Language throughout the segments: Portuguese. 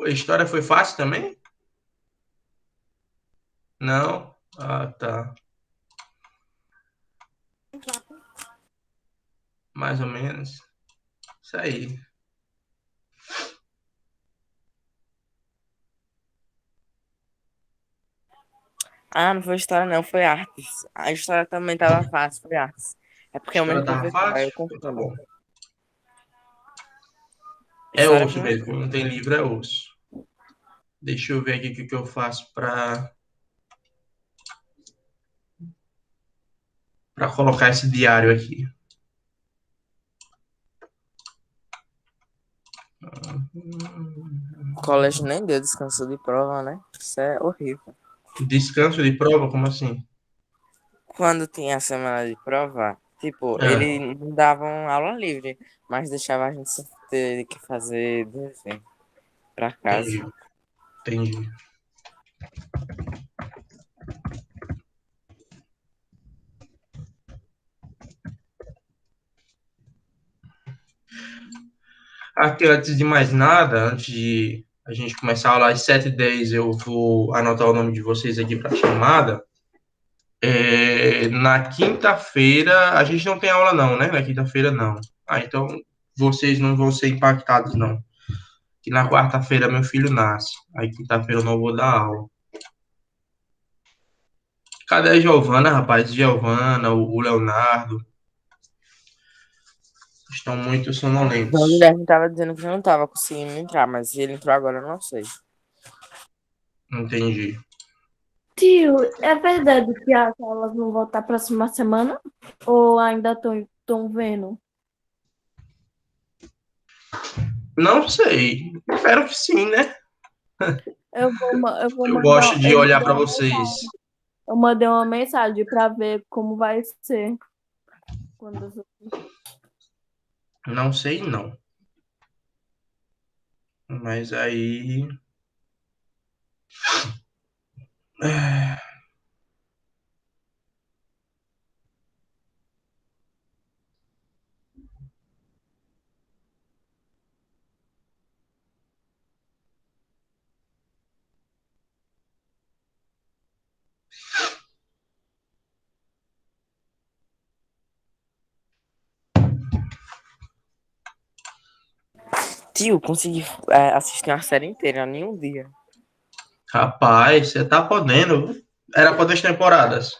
A história foi fácil também? Não? Ah, tá. Mais ou menos. Isso aí. Ah, não foi história, não, foi artes. A história também tava fácil, foi artes. É A porque é o história mesmo tava professor, aí eu fácil? Então tá confundo. bom. É História osso foi mesmo. Não tem livro, é osso. Deixa eu ver aqui o que que eu faço para colocar esse diário aqui. o colégio nem deu descanso de prova, né? Isso é horrível. Descanso de prova? Como assim? Quando tinha a semana de prova, tipo, Ah, eles não davam aula livre, mas deixava a gente ter que fazer desenho pra casa. entendi, entendi. Aqui, antes de mais nada, antes de a gente começar a aula às 7h10, eu vou anotar o nome de vocês aqui para a chamada. Na quinta-feira, a gente não tem aula não, né? Na quinta-feira não. Ah, então vocês não vão ser impactados não. Que na quarta-feira meu filho nasce. Aí quinta-feira eu não vou dar aula. Cadê a Giovana, rapaz? Giovana, o Leonardo, estão muito Então, o sonolentos. Guilherme tava dizendo que não tava conseguindo entrar, mas se ele entrou agora, eu não sei. Entendi. Tio, é verdade que as aulas vão voltar próxima semana? Ou ainda estão vendo? Não sei. Espero que sim, né? Eu vou Eu gosto mandar, de olhar para vocês. eu mandei uma mensagem para ver como vai ser quando Não sei não. Mas aí. Tio, consegui assistir uma série inteira em um dia. Rapaz, você tá podendo. Era quantas temporadas?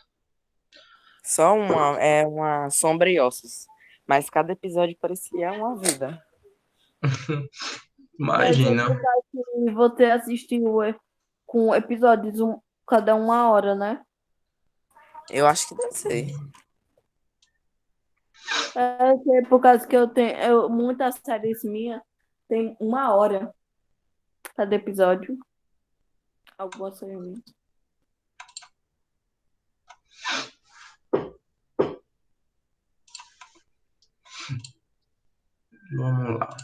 Só uma, é uma sombra e ossos. Mas cada episódio parecia uma vida. deve ser Imagina. por causa que você assistiu com episódios cada uma hora, né? Eu acho que deve ser. É que é por causa que muitas séries minhas tem uma hora cada episódio. Algumas séries minhas. Vamos lá.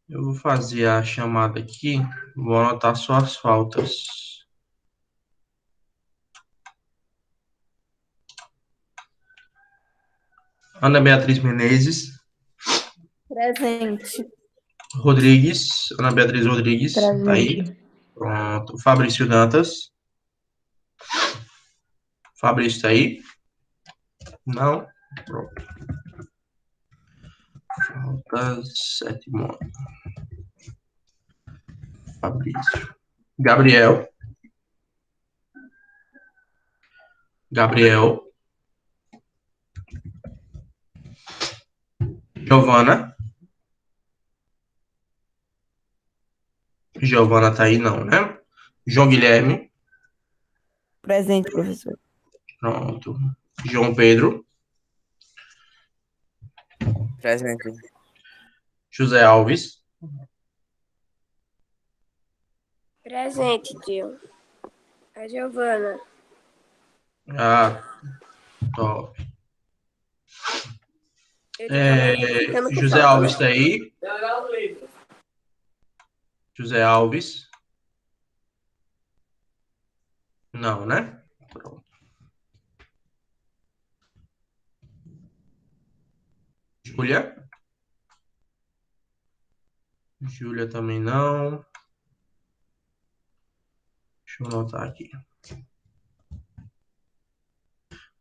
Eu vou fazer a chamada aqui. Vou anotar só as faltas. Ana Beatriz Menezes. Presente. Rodrigues. Ana Beatriz Rodrigues. Tá aí. Presente. Pronto. Fabrício Dantas. Fabrício tá aí? Não. Pronto. Falta sétimo. Fabrício. Gabriel. Gabriel. Giovana. Giovana tá aí, não, né? João Guilherme. Presente, professor. Pronto. João Pedro. Presente. José Alves. Presente, tio. A Giovana. Ah, top. Eu tô falando, tô ficando com José falta, né? Alves tá aí. José Alves. Não, né? Pronto. Júlia. Júlia também não. Deixa eu anotar aqui.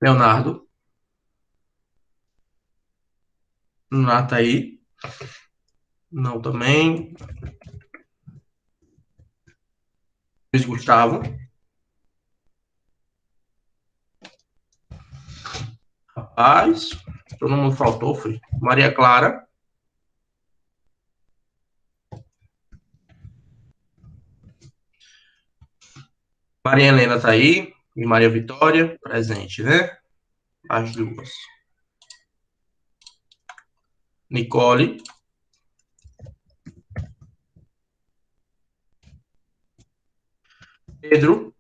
Leonardo. Leonardo tá aí? Não também. Luiz Gustavo. Rapaz, todo mundo faltou, foi. Maria Clara. Maria Helena tá aí. E Maria Vitória, presente, né? As duas. Nicole. Pedro.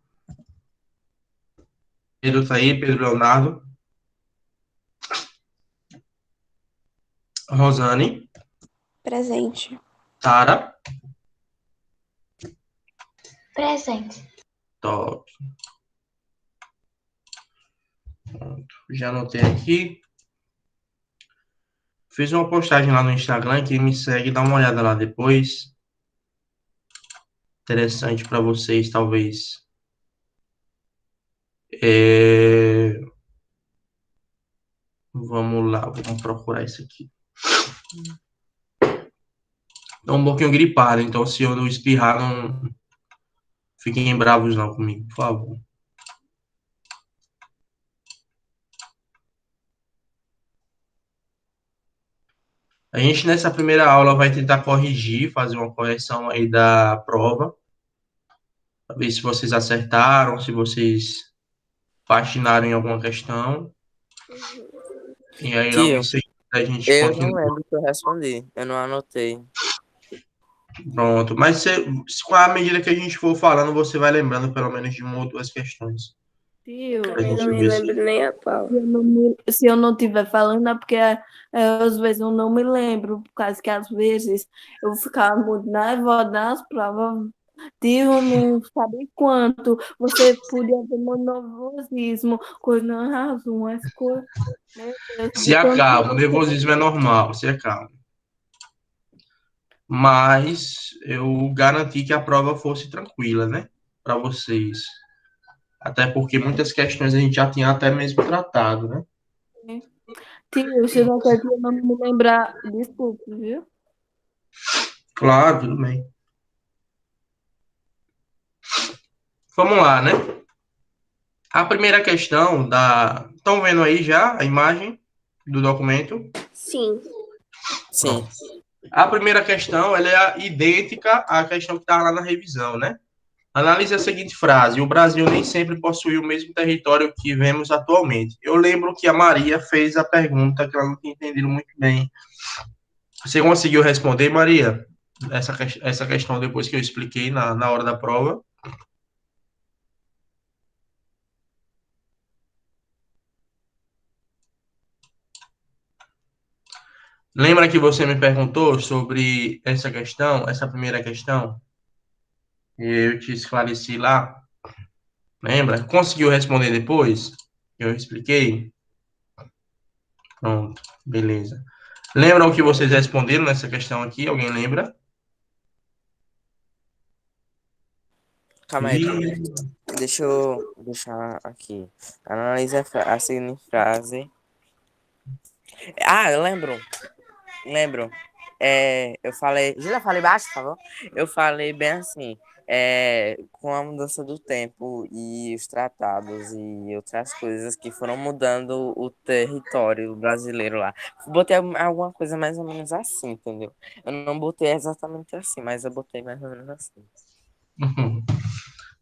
Pedro tá aí, Pedro Leonardo. Rosane. Presente. Sara. Presente. Top. Pronto. Já anotei aqui. Fiz uma postagem lá no Instagram. Quem me segue, dá uma olhada lá depois. Interessante para vocês, talvez. Vamos lá, vamos procurar isso aqui. Tô um pouquinho gripado, então se eu não espirrar, não fiquem bravos não comigo, por favor. A gente nessa primeira aula vai tentar corrigir, fazer uma correção aí da prova, para ver se vocês acertaram, se vocês patinaram em alguma questão. E aí logo em Tio, seguida a gente eu não continua. lembro que eu respondi. Eu não anotei. Pronto, mas com a medida que a gente for falando, você vai lembrando pelo menos de uma ou duas questões. Tio, Pra Também gente não me ver lembro nem a pau. se eu não estiver falando, é porque às vezes eu não me lembro, por causa que às vezes eu ficava muito nervosa nas provas. Tio, não sabe quanto. Você podia ter meu nervosismo, coisa não razão, as coisas. Meu Deus, se acalma, o nervosismo é normal, se acalma. Mas eu garanti que a prova fosse tranquila, né? Para vocês. Até porque muitas questões a gente já tinha até mesmo tratado, né? Tio, se não quer que eu não me lembrar, desculpe, viu? Claro, tudo bem. Vamos lá, né? A primeira questão da. Estão vendo aí já a imagem do documento? Sim. Sim. A primeira questão ela é idêntica à questão que está lá na revisão, né? Analise a seguinte frase: o Brasil nem sempre possui o mesmo território que vemos atualmente. Eu lembro que a Maria fez a pergunta que ela não tinha entendido muito bem. Você conseguiu responder, Maria? Essa questão depois que eu expliquei na hora da prova? Lembra que você me perguntou sobre essa questão, essa primeira questão? E eu te esclareci lá. Lembra? Conseguiu responder depois? Eu expliquei? Pronto, beleza. Lembra o que vocês responderam nessa questão aqui? Alguém lembra? Calma aí, tio. Deixa eu deixar aqui. Analise a seguinte frase. Ah, eu lembro. Lembro. Eu falei. Júlia, falei baixo, por favor. Eu falei bem assim. Com a mudança do tempo e os tratados e outras coisas que foram mudando o território brasileiro lá. Botei alguma coisa mais ou menos assim, entendeu? Eu não botei exatamente assim, mas eu botei mais ou menos assim.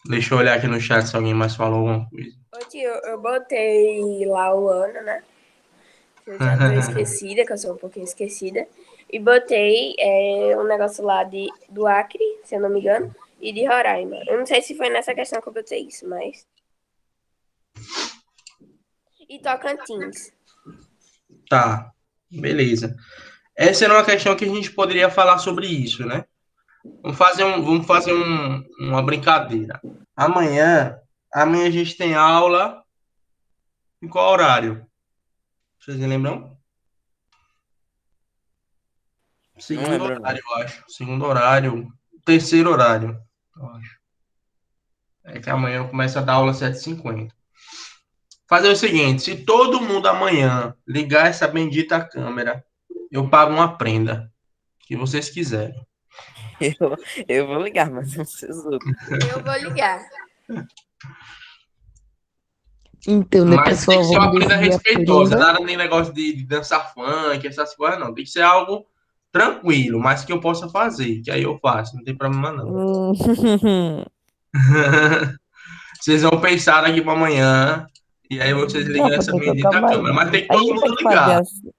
Deixa eu olhar aqui no chat se alguém mais falou alguma coisa. Ô tio, eu botei lá o ano, né? Eu já tô esquecida, que eu sou um pouquinho esquecida. E botei um negócio lá do Acre, se eu não me engano, e de Roraima. Eu não sei se foi nessa questão que eu botei isso, mas. E Tocantins. Tá, beleza. Essa era uma questão que a gente poderia falar sobre isso, né? Vamos fazer uma brincadeira. Amanhã a gente tem aula em qual horário? Vocês lembram? Não Segundo lembro, não. horário, eu acho. Segundo horário. Terceiro horário, eu acho. É que amanhã eu começo a dar aula às 7h50. Fazer o seguinte: se todo mundo amanhã ligar essa bendita câmera, eu pago uma prenda. Que vocês quiserem. Eu, eu vou ligar, mas não sei os outros. Eu vou ligar. Então, Mas depois tem só que ser vamos uma prenda decidir a respeitosa. prenda. Nada nem negócio de dançar funk, essas coisas, não. Tem que ser algo tranquilo, mas que eu possa fazer. Que aí eu faço, não tem problema não. Hum, Vocês vão pensar daqui para amanhã. E aí vocês Não, ligam essa professor, bendita calma aí. câmera. Mas tem que A todo gente mundo pode fazer ligar. assim.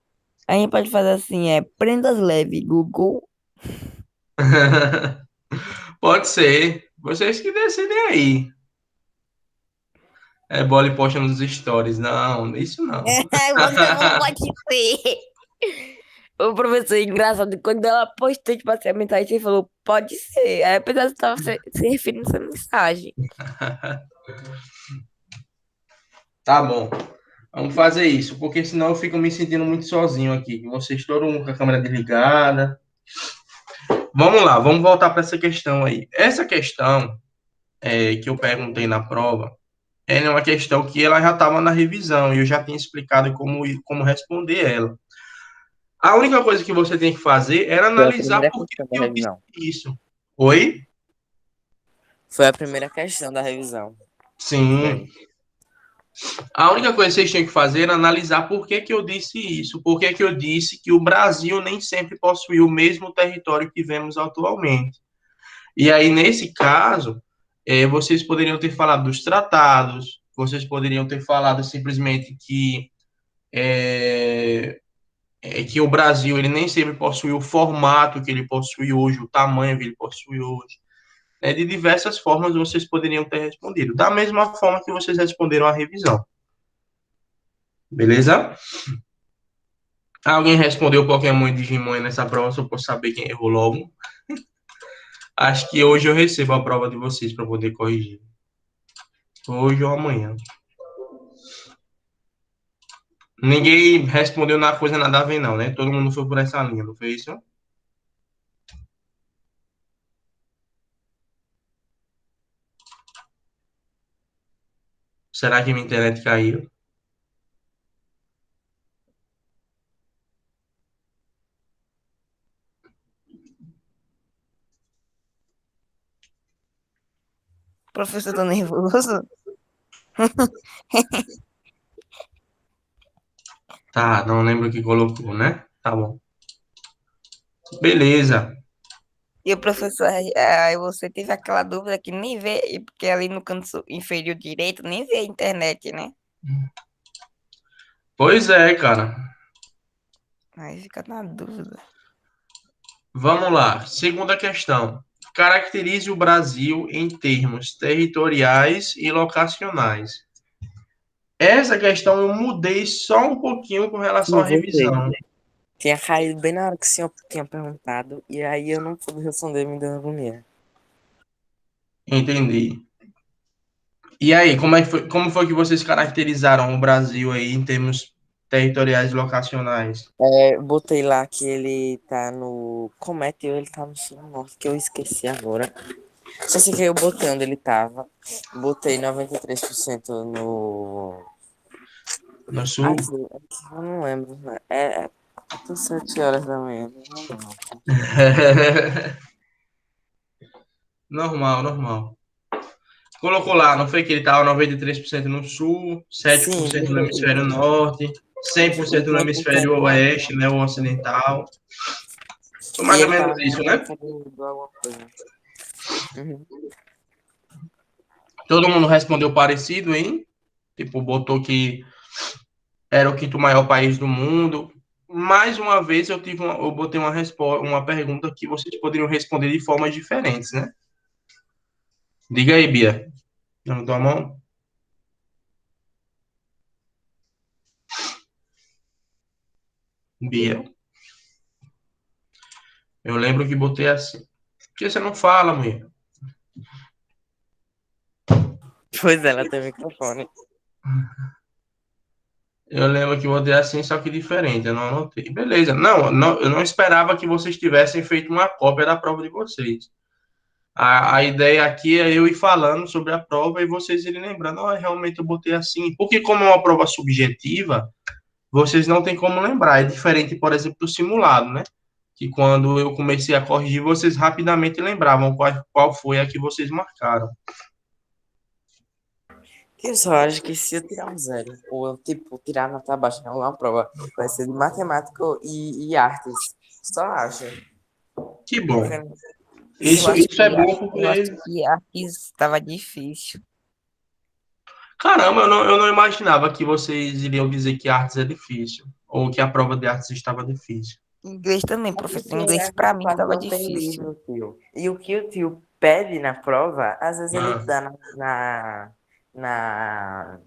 A gente pode fazer assim, prendas leve, Google. Pode ser. Vocês que decidem aí. É bola e posta nos stories. Não, isso não. Você falou pode ser. O professor, engraçado, quando ela postou, tipo assim, a mensagem, ele falou, pode ser. Aí apesar de estava se referindo a essa mensagem. Tá bom. Vamos fazer isso, porque senão eu fico me sentindo muito sozinho aqui. Vocês todo mundo com a câmera desligada. Vamos lá, vamos voltar para essa questão aí. Essa questão que eu perguntei na prova, é uma questão que ela já estava na revisão e eu já tinha explicado como responder ela. A única coisa que você tem que fazer era Foi a analisar primeira por que questão da que eu disse revisão. isso. Oi? Foi a primeira questão da revisão. Sim. Foi. A única coisa que vocês têm que fazer é analisar por que que eu disse isso, por que que eu disse que o Brasil nem sempre possuiu o mesmo território que vemos atualmente. E aí, nesse caso, vocês poderiam ter falado dos tratados, vocês poderiam ter falado simplesmente que o Brasil ele nem sempre possui o formato que ele possui hoje, o tamanho que ele possui hoje. De diversas formas vocês poderiam ter respondido, da mesma forma que vocês responderam à revisão. Beleza? Alguém respondeu Pokémon e Digimon nessa prova, só posso saber quem errou logo. Acho que hoje eu recebo a prova de vocês para poder corrigir. Hoje ou amanhã. Ninguém respondeu na coisa nada a ver, não, né? Todo mundo foi por essa linha, não foi isso? Será que minha internet caiu? Professor, tô nervoso. Tá, não lembro o que colocou, né? Tá bom. Beleza. E o professor, aí você teve aquela dúvida que nem vê, porque ali no canto inferior direito nem vê a internet, né? Pois é, cara. Aí fica na dúvida. Vamos lá. Segunda questão. Caracterize o Brasil em termos territoriais e locacionais. Essa questão eu mudei só um pouquinho com relação à Sim, você. revisão. Tinha caído bem na hora que o senhor tinha perguntado, e aí eu não pude responder, me deu agonia. Entendi. E aí, como foi que vocês caracterizaram o Brasil aí em termos territoriais e locacionais? Botei lá que ele tá no. Como é que ele tá no sul-norte, que eu esqueci agora. Só sei que eu botei onde ele tava. Botei 93% no. No sul? Aqui, eu não lembro, né? Até 7 horas da manhã. Não lembro, não. Normal, normal. Colocou lá, não foi que ele estava 93% no sul, Sim, 7% no botei hemisfério isso. norte, 100% no hemisfério oeste, né, o ocidental. Foi E mais ou ele menos tava isso, no né? hemisfério do alguma coisa. Uhum. Todo mundo respondeu parecido, hein? Tipo, botou que era o quinto maior país do mundo. Mais uma vez, eu botei uma pergunta que vocês poderiam responder de formas diferentes, né? Diga aí, Bia. Levantou a mão? Bia. Eu lembro que botei assim. Por que você não fala, mulher? Pois é, ela tem microfone. Eu lembro que eu botei assim, só que diferente, eu não anotei. Beleza. Não, eu não esperava que vocês tivessem feito uma cópia da prova de vocês. A ideia aqui é eu ir falando sobre a prova e vocês irem lembrando, realmente eu botei assim. Porque como é uma prova subjetiva, vocês não têm como lembrar. É diferente, por exemplo, do simulado, né? Que quando eu comecei a corrigir, vocês rapidamente lembravam qual foi a que vocês marcaram. Eu só acho que se eu tirar um zero, ou eu, tipo, tirar nota baixa em alguma prova, vai ser de matemática e artes. Só acho. Que bom. Porque Isso, acho isso é que, bom eu acho porque, que a estava difícil. caramba, eu não imaginava que vocês iriam dizer que artes é difícil, ou que a prova de artes estava difícil. Inglês também, é professor. porque Inglês a pra gente mim quase tava não tem difícil. livro, tio. E o que o tio pede na prova, às vezes ele Ah, dá na,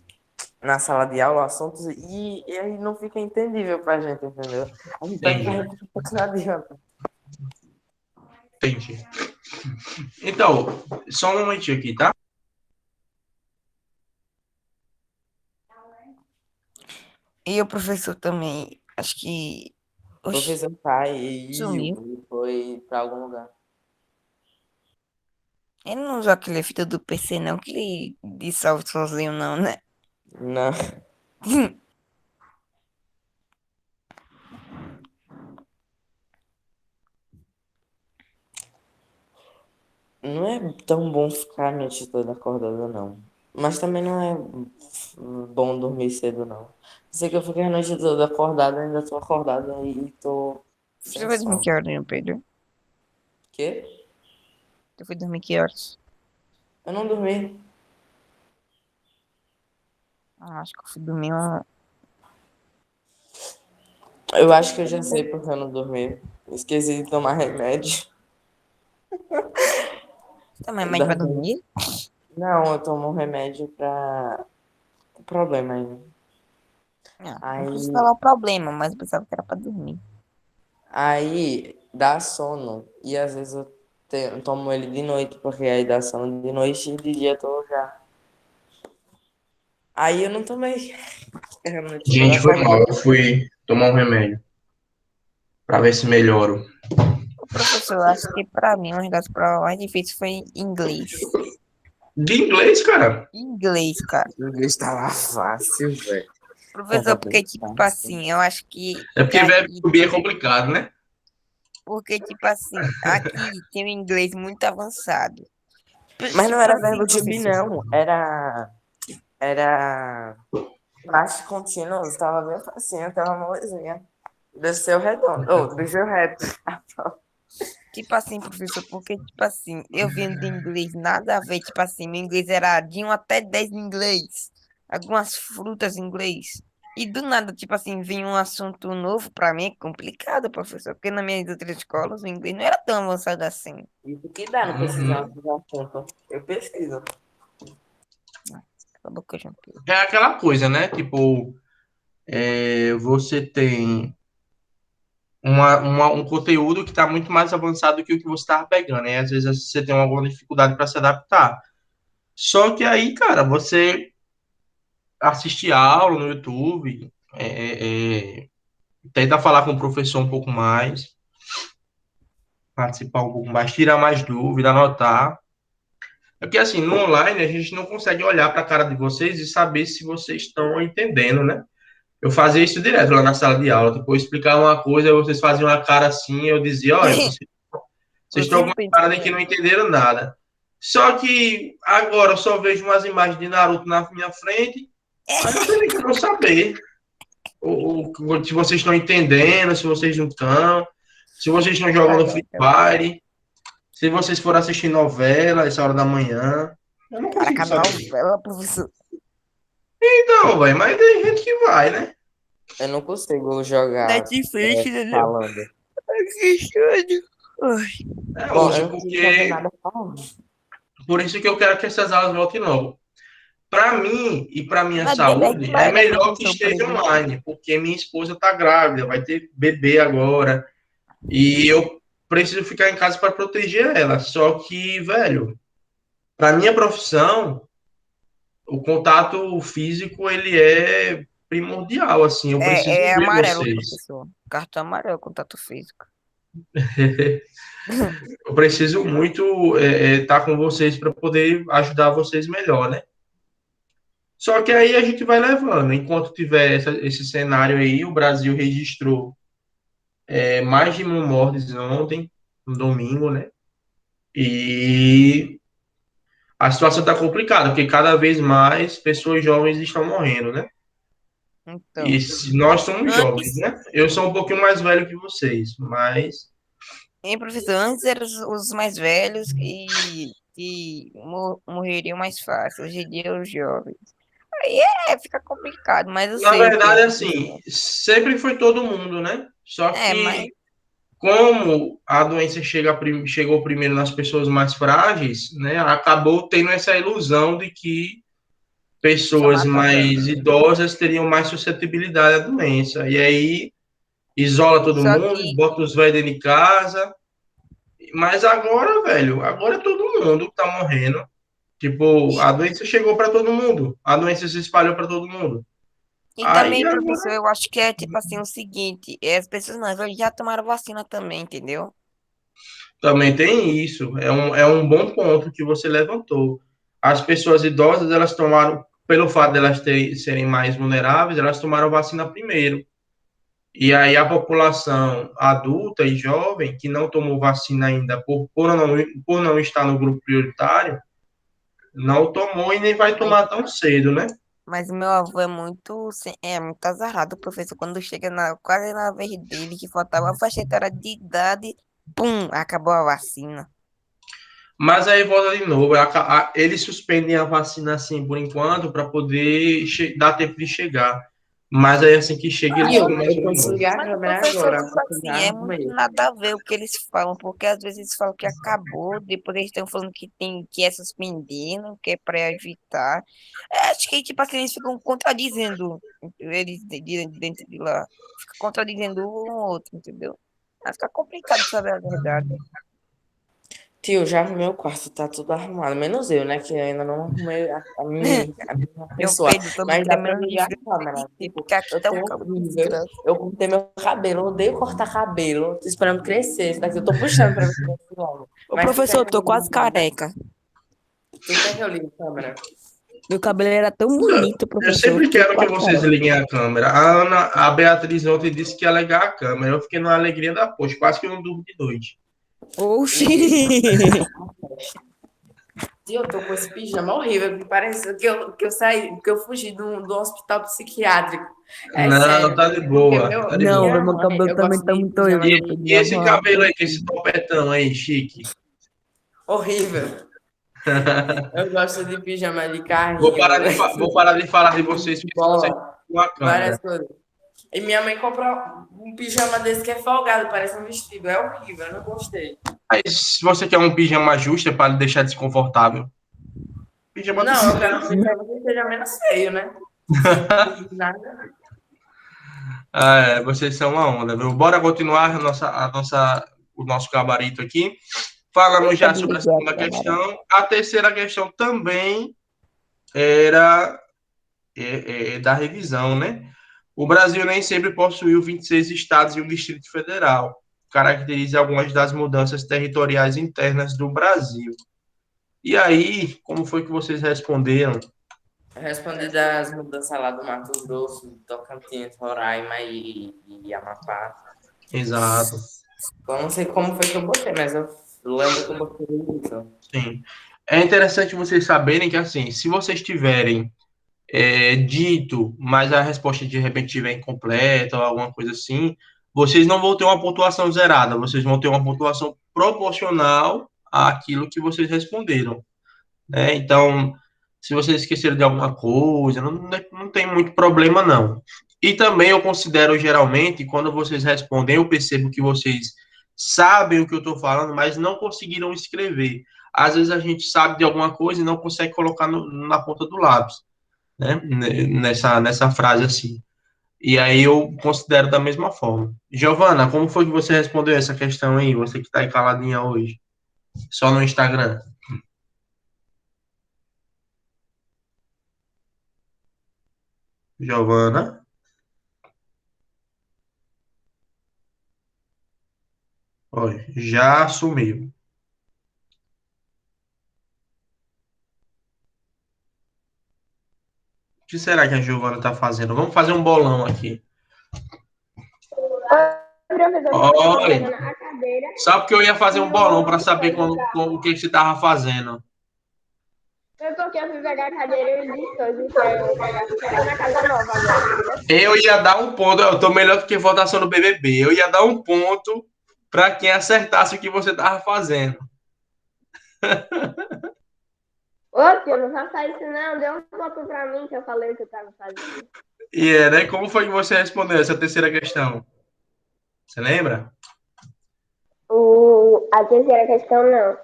na sala de aula assuntos e aí não fica entendível pra gente, entendeu? A gente vai ficar entendi, repetindo que não adianta. entendi. Então, só um momentinho aqui, tá? E o professor também, acho que. O Oxi, professor sai e sumiu. foi pra algum lugar. Ele não usou aquele fita do PC, não, que ele dissolve sozinho, não, né? Não, não é tão bom ficar a noite toda acordado, não. Mas também não é bom dormir cedo, não. Sei que eu fiquei a noite toda acordado, ainda tô acordado e tô Você sem vai dormir sono. que horas, meu Pedro? Quê? Tu foi dormir que horas? Eu não dormi. Acho que eu fui dormir uma. Eu acho que eu já sei porque eu não dormi. Esqueci de tomar remédio. Também, mas vai dormir? Não, eu tomo um remédio pra problema ainda. Não Aí, precisa falar o problema, mas eu pensava que era pra dormir. aí dá sono. E às vezes eu tomo ele de noite, porque aí dá sono de noite e de dia eu tô já. Aí eu não tomei. A noite toda Gente, foi acordada. mal. Eu fui tomar um remédio para ver se melhoro. O professor, eu acho que pra mim, uma das provas mais difíceis foi inglês. De inglês, cara. Inglês, cara. O inglês tava fácil, velho. Professor, Tava porque, bem tipo fácil. assim, eu acho que É porque verbo aqui, subir é complicado, né? porque, tipo assim, aqui tem um inglês muito avançado. Mas não Tipo era assim, verbo to be, professor. não. Era past continuous. Tava bem facinho, tava molezinha. Desceu redondo. Oh, desceu reto. Tipo assim, professor, porque, tipo assim, eu vendo de inglês nada a ver, tipo assim, meu inglês era de 1 até 10 em inglês, algumas frutas em inglês. E do nada, tipo assim, vem um assunto novo pra mim, é complicado, professor, porque nas minhas outras escolas o inglês não era tão avançado assim. Isso que dá, não precisava Uhum. fazer conta. Eu pesquiso. Acabou que eu já fiz. É aquela coisa, né? Tipo, você tem um conteúdo que está muito mais avançado do que o que você estava pegando, e às vezes você tem alguma dificuldade para se adaptar. Só que aí, cara, você assiste aula no YouTube, tenta falar com o professor um pouco mais, participar um pouco mais, tirar mais dúvida, anotar. É porque, assim, no online a gente não consegue olhar para a cara de vocês e saber se vocês estão entendendo, né? Eu fazia isso direto lá na sala de aula. Tipo, eu explicava uma coisa, vocês faziam uma cara assim, eu dizia, olha, vocês estão Você com não uma tá cara de que não entendendo. entenderam nada. Só que agora eu só vejo umas imagens de Naruto na minha frente, aí não tem nem como eu saber se vocês estão entendendo, se vocês não estão, se vocês estão jogando Free Fire, se vocês forem assistir novela essa hora da manhã. Eu não consigo Caraca, saber. novela, professor. Não, velho, mas tem gente que vai, né? Eu não consigo jogar Netflix, entendeu? falando. Que estranho. Ai, É Bom, eu osso, não consigo fazer porque nada falando. por isso que eu quero que essas aulas voltem logo. Para mim e para minha vai beber que saúde, é vai, né, melhor que professor, por esteja exemplo. online, porque minha esposa está grávida, vai ter bebê agora, e eu preciso ficar em casa para proteger ela. Só que, velho, para minha profissão, o contato físico ele é primordial, assim, eu preciso É ver amarelo, vocês. professor. Cartão amarelo, contato físico. Eu preciso muito estar com vocês para poder ajudar vocês melhor, né? Só que aí a gente vai levando. Enquanto tiver esse cenário aí, o Brasil registrou mais de 1.000 mortes ontem, no domingo, né? E a situação está complicada, porque cada vez mais pessoas jovens estão morrendo, né? E Então, nós somos jovens, antes, né? Eu sou um pouquinho mais velho que vocês, mas hein, professor? Antes eram os mais velhos que morreriam mais fácil. Hoje em dia, os jovens. Aí fica complicado, mas eu na sei o que é, verdade, assim, professor. sempre foi todo mundo, né? Só Mas que como a doença chegou primeiro nas pessoas mais frágeis, né? Acabou tendo essa ilusão de que só pessoas mata mais velho. idosas teriam mais suscetibilidade à doença. E aí isola todo Só mundo, que, bota os velhos dentro de casa. Mas agora, velho, agora todo mundo tá morrendo. Tipo, a doença chegou para todo mundo. A doença se espalhou para todo mundo. e Aí também, professor, eu acho que é tipo assim, o seguinte, as pessoas mais velhas já tomaram vacina também, entendeu? também tem isso. É um bom ponto que você levantou. As pessoas idosas, elas tomaram, pelo fato de elas serem mais vulneráveis, elas tomaram vacina primeiro. E aí a população adulta e jovem que não tomou vacina ainda por não estar no grupo prioritário, não tomou e nem vai Mas, tomar tão cedo, né? mas meu avô é muito azarado, professor. Quando chega quase na vez dele, que faltava a faixa etária de idade, pum, acabou a vacina. Mas aí volta de novo, eles suspendem a vacina assim por enquanto para poder dar tempo de chegar. Mas aí assim que chega Ah, eles Tio, começam eu de posso novo. ligar a mas o câmera professor, agora, tipo porque eu já assim, é muito arrumei. nada a ver o que eles falam, porque às vezes eles falam que acabou, depois eles estão falando que é suspendendo, que é para evitar. Acho que, tipo assim, eles ficam contradizendo, eles dentro de lá, fica contradizendo um ou outro, entendeu? Aí fica complicado saber a verdade. Tio, já arrumei o quarto, tá tudo arrumado. Menos eu, né? Que eu ainda não arrumei a minha Meu pessoa. Pedro, tô me Mas dá pra tremendo de ligar frio, a câmera. Tipo, porque aqui eu tá tô um calor de horrível. desgraça. Eu cortei meu cabelo, eu odeio cortar cabelo. Tô esperando crescer. Esse daqui eu tô puxando pra ver se cresce logo. Ô, Mas tu quer professor, eu que eu tô ligue quase a câmera? careca. Tu quer que eu ligue a câmera? Meu cabelo era tão bonito, Eu professor, eu sempre tô quero que quase vocês careca. liguem a câmera. A Beatriz ontem disse que ia ligar a câmera. Eu fiquei numa alegria da poxa, quase que eu não durmo de noite. Oxi! Tio, eu tô com esse pijama horrível, que parece que eu saí, que eu fugi do hospital psiquiátrico. É Não, sério. tá de Porque boa, tá de Não, boa. minha meu mãe, cabelo eu também gosto tá de muito pijama horrível. Eu E, peguei e uma esse borracha cabelo aí, com esse aqui. topetão aí, chique? horrível. Eu gosto de pijama de Vou carrinho, parar de, vou parar de falar de vocês, de porque senão vocês bola, com a câmera. várias coisas. E minha mãe comprou um pijama desse que é folgado, parece um vestido. É horrível, eu não gostei. Mas se você quer um pijama justo, é para deixar desconfortável. Pijama do Não, eu quero um pijama que seja menos feio, né? Nada. Ah, vocês são uma onda, viu? Bora continuar o nosso gabarito aqui. Falamos Eita, já sobre a desliguei a segunda câmera. questão. A terceira questão também era da revisão, né? O Brasil nem sempre possuiu 26 estados e um Distrito Federal. Caracteriza algumas das mudanças territoriais internas do Brasil. E aí, como foi que vocês responderam? Eu respondi das mudanças lá do Mato Grosso, Tocantins, Roraima e Amapá. Exato, Eu não sei como foi que eu botei, mas eu lembro que eu botei isso. sim. É interessante vocês saberem que, assim, se vocês tiverem dito, mas a resposta de repente estiver incompleta ou alguma coisa assim, vocês não vão ter uma pontuação zerada, vocês vão ter uma pontuação proporcional àquilo que vocês responderam, né? Então, se vocês esqueceram de alguma coisa, não tem muito problema, não. E também eu considero, geralmente, quando vocês respondem, eu percebo que vocês sabem o que eu estou falando, mas não conseguiram escrever. Às vezes a gente sabe de alguma coisa e não consegue colocar na ponta do lápis, né? Nessa frase assim. E aí eu considero da mesma forma. Giovana, como foi que você respondeu essa questão aí? Você que está aí caladinha hoje, só no Instagram. Giovana. Olha, já sumiu. O que será que a Giovana está fazendo? Vamos fazer um bolão aqui. Professor, eu tô Olha, pegando a cadeira só porque eu ia fazer e um bolão para o saber coisa o que você estava fazendo. Foi porque eu fui pegar a cadeira e os estojo pra eu pegar, porque eu tô na casa nova agora, entendeu? Eu ia dar um ponto, eu tô melhor do que votação no BBB. Eu ia dar um ponto para quem acertasse o que você estava fazendo. Ô, tio, não faça isso não, dê um ponto pra mim que eu falei o que eu tava fazendo. E é, né? Como foi que você respondeu essa terceira questão? Você lembra? A terceira questão, não.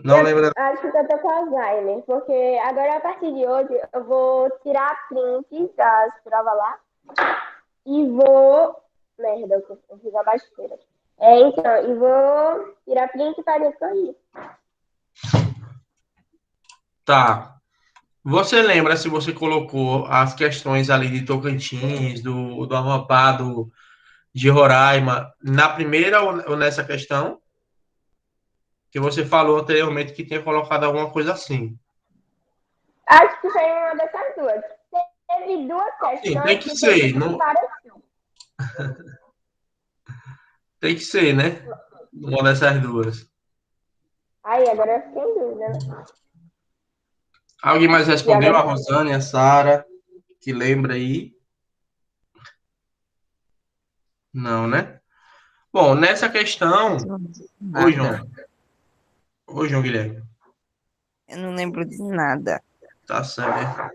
Não lembra? Acho que eu tô com Alzheimer, porque agora, a partir de hoje, eu vou tirar print das provas lá e vou... Merda, eu fiz a besteira. Então, e vou tirar print para depois. Tá. Você lembra se você colocou as questões ali de Tocantins, do Amapá, de Roraima, na primeira ou nessa questão? Que você falou anteriormente que tinha colocado alguma coisa assim. Acho que foi uma dessas duas. Teve duas Sim, tem questões que que foi ser. tipo Não, parecido. tem que ser, né? Uma dessas duas. Aí, agora eu fiquei em dúvida, né? Alguém mais E respondeu? A agora... Rosane, a Sara, que lembra aí? Não, né? Bom, nessa questão. Oi, Nada. João. Oi, João Guilherme. Eu não lembro de nada. Tá certo.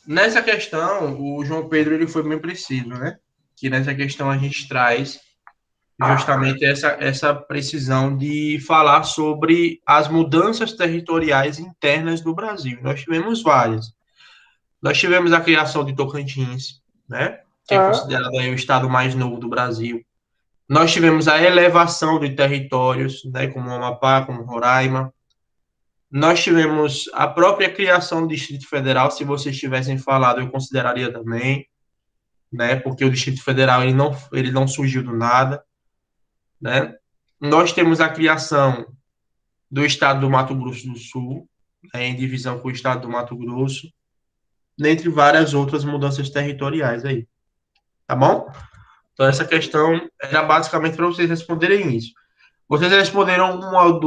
Nessa questão, o João Pedro ele foi bem preciso, né? Que nessa questão a gente traz justamente essa precisão de falar sobre as mudanças territoriais internas do Brasil. Nós tivemos várias. Nós tivemos a criação de Tocantins, né? Que é considerado aí o estado mais novo do Brasil. Nós tivemos a elevação de territórios, né? Como Amapá, como Roraima. Nós tivemos a própria criação do Distrito Federal. Se vocês tivessem falado, eu consideraria também, né? Porque o Distrito Federal ele não surgiu do nada, né? Nós temos a criação do Estado do Mato Grosso do Sul, né, em divisão com o Estado do Mato Grosso, dentre várias outras mudanças territoriais aí, tá bom? Então essa questão era basicamente para vocês responderem isso. Vocês responderam uma ou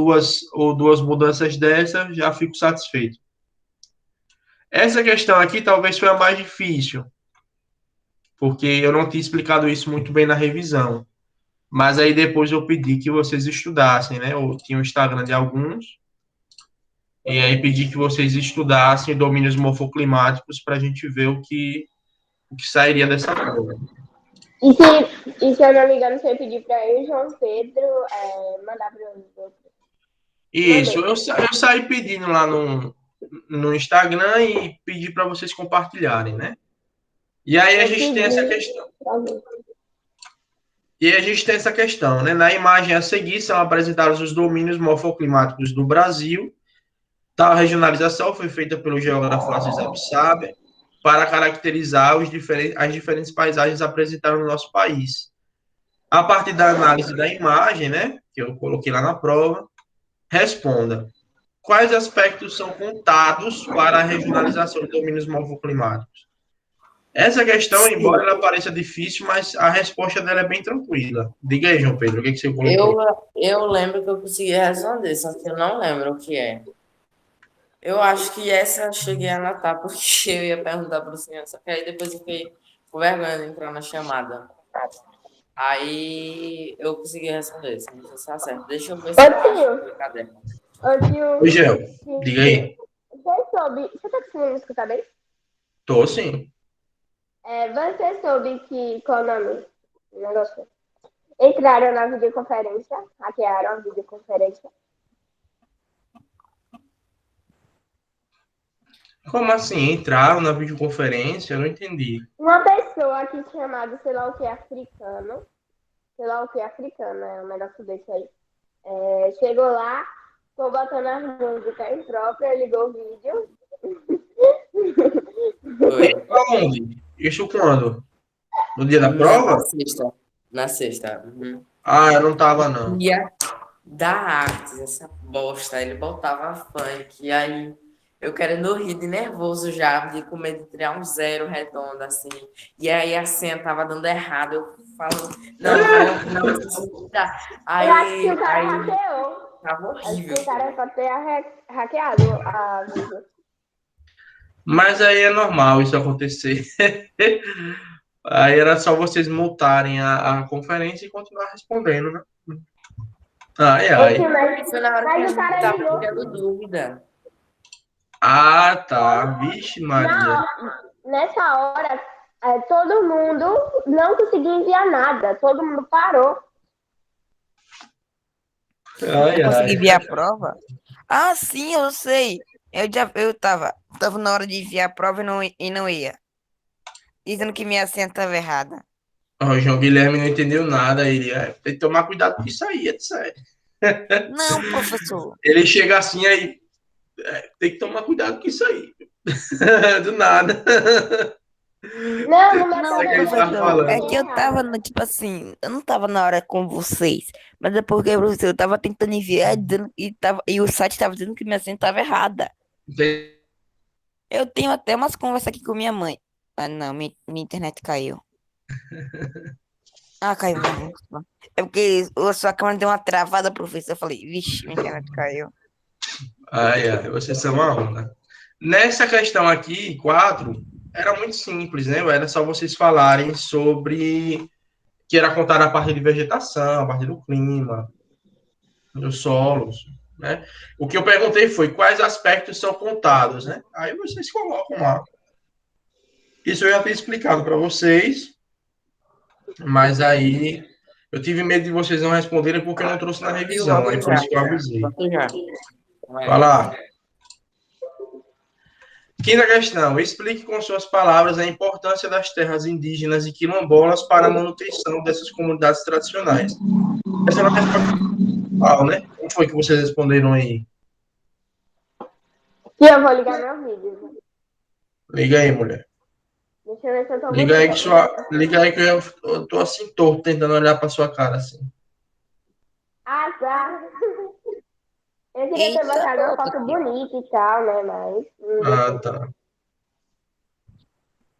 duas mudanças dessas, já fico satisfeito. Essa questão aqui talvez foi a mais difícil, porque eu não tinha explicado isso muito bem na revisão. Mas aí depois eu pedi que vocês estudassem, né? Eu tinha o Instagram de alguns, e aí pedi que vocês estudassem domínios morfoclimáticos para a gente ver o que sairia dessa prova. E se eu não me engano, você pediu para eu e João Pedro mandar para os outros. Isso, eu saí pedindo lá no Instagram e pedi para vocês compartilharem, né? E aí a gente tem essa questão. E a gente tem essa questão, né? Na imagem a seguir são apresentados os domínios morfoclimáticos do Brasil. Tal regionalização foi feita pelo geógrafo Assis Absaber para caracterizar as diferentes paisagens apresentadas no nosso país. A partir da análise da imagem, né, que eu coloquei lá na prova, responda: quais aspectos são contados para a regionalização de domínios morfoclimáticos? Essa questão, embora ela pareça difícil, mas a resposta dela é bem tranquila. Diga aí, João Pedro, o que você colocou? Eu lembro que eu consegui responder, só que eu não lembro o que é. Eu acho que essa eu cheguei a anotar, porque eu ia perguntar para o senhor, só que aí depois eu fiquei com vergonha de entrar na chamada. Aí eu consegui responder, se não está certo. Deixa eu ver se eu acho no caderno. Oi, Gel, diga aí. Você soube... Você tá conseguindo me escutar bem? Tô sim. Você soube que... Qual o nome? O negócio. Entraram na videoconferência, hackearam a videoconferência. Como assim? Entraram na videoconferência? Eu não entendi. Uma pessoa aqui chamada, sei lá o que, africano. Sei lá o que, africano, é um negócio desse aí. Chegou lá, ficou botando as músicas impróprias, ligou o vídeo. Foi. Aonde? Isso quando? No dia da Na prova? sexta. Na sexta. Uhum. Ah, eu não tava, não. Dia da Artes, essa bosta. Ele botava funk. E aí, eu querendo rir de nervoso já, de com medo de tirar um zero redondo, assim. E aí, a senha tava dando errado. Eu falo, não, preciso dar. Eu acho que o cara Aí, hackeou. tava Acho que horrível. o cara pode ter hackeado a vídeo. Mas aí é normal isso acontecer. Aí era só vocês multarem a conferência e continuar respondendo, né? Ai, Oxe, ai. Foi na hora que a mas o gente cara tava ligou. tirando dúvida. Ah, tá. Vixe, Maria. Nessa hora, todo mundo não conseguia enviar nada. Todo mundo parou. Ai, Eu consegui ai. enviar a prova? Ah, sim, eu sei. Eu tava na hora de enviar a prova e não ia. Dizendo que minha senha estava errada. Ó, o João Guilherme não entendeu nada. Ele tem que tomar cuidado com isso aí, etc. Não, professor. Ele chega assim aí. Tem que tomar cuidado com isso aí. Do nada. Não, no meu Não, É que ele também tá foi professor. É falando. que eu tava, errado. tipo assim, eu não tava na hora com vocês. Mas é porque, professor, eu tava tentando enviar e o site tava dizendo que minha senha tava errada. Eu tenho até umas conversas aqui com minha mãe. Ah, não, minha internet caiu. Ah, caiu mesmo. É porque a sua câmera deu uma travada, professor. Eu falei, vixe, minha internet caiu. Ai, ai, vocês são uma onda. Nessa questão aqui, 4, era muito simples, né? Era só vocês falarem sobre que era contar a parte de vegetação, a parte do clima, dos solos, né? O que eu perguntei foi quais aspectos são contados, né? Aí vocês colocam lá. Isso eu já tinha explicado para vocês, mas aí eu tive medo de vocês não responderem porque eu não trouxe na Eu revisão, volto aí por já. isso que eu avisei. Volto já. Vai lá. Quinta questão. Explique com suas palavras a importância das terras indígenas e quilombolas para a manutenção dessas comunidades tradicionais. Essa é uma questão principal, né? Como foi que vocês responderam aí? E eu vou ligar meu vídeo. Liga aí, mulher. Deixa eu ver se eu tô Liga aí bonita. que liga aí que eu tô assim torto tentando olhar para sua cara assim. Ah, tá. Eu queria ter Eita, botado uma foto bonita e tal, né? Mas não deu Ah, certo. tá.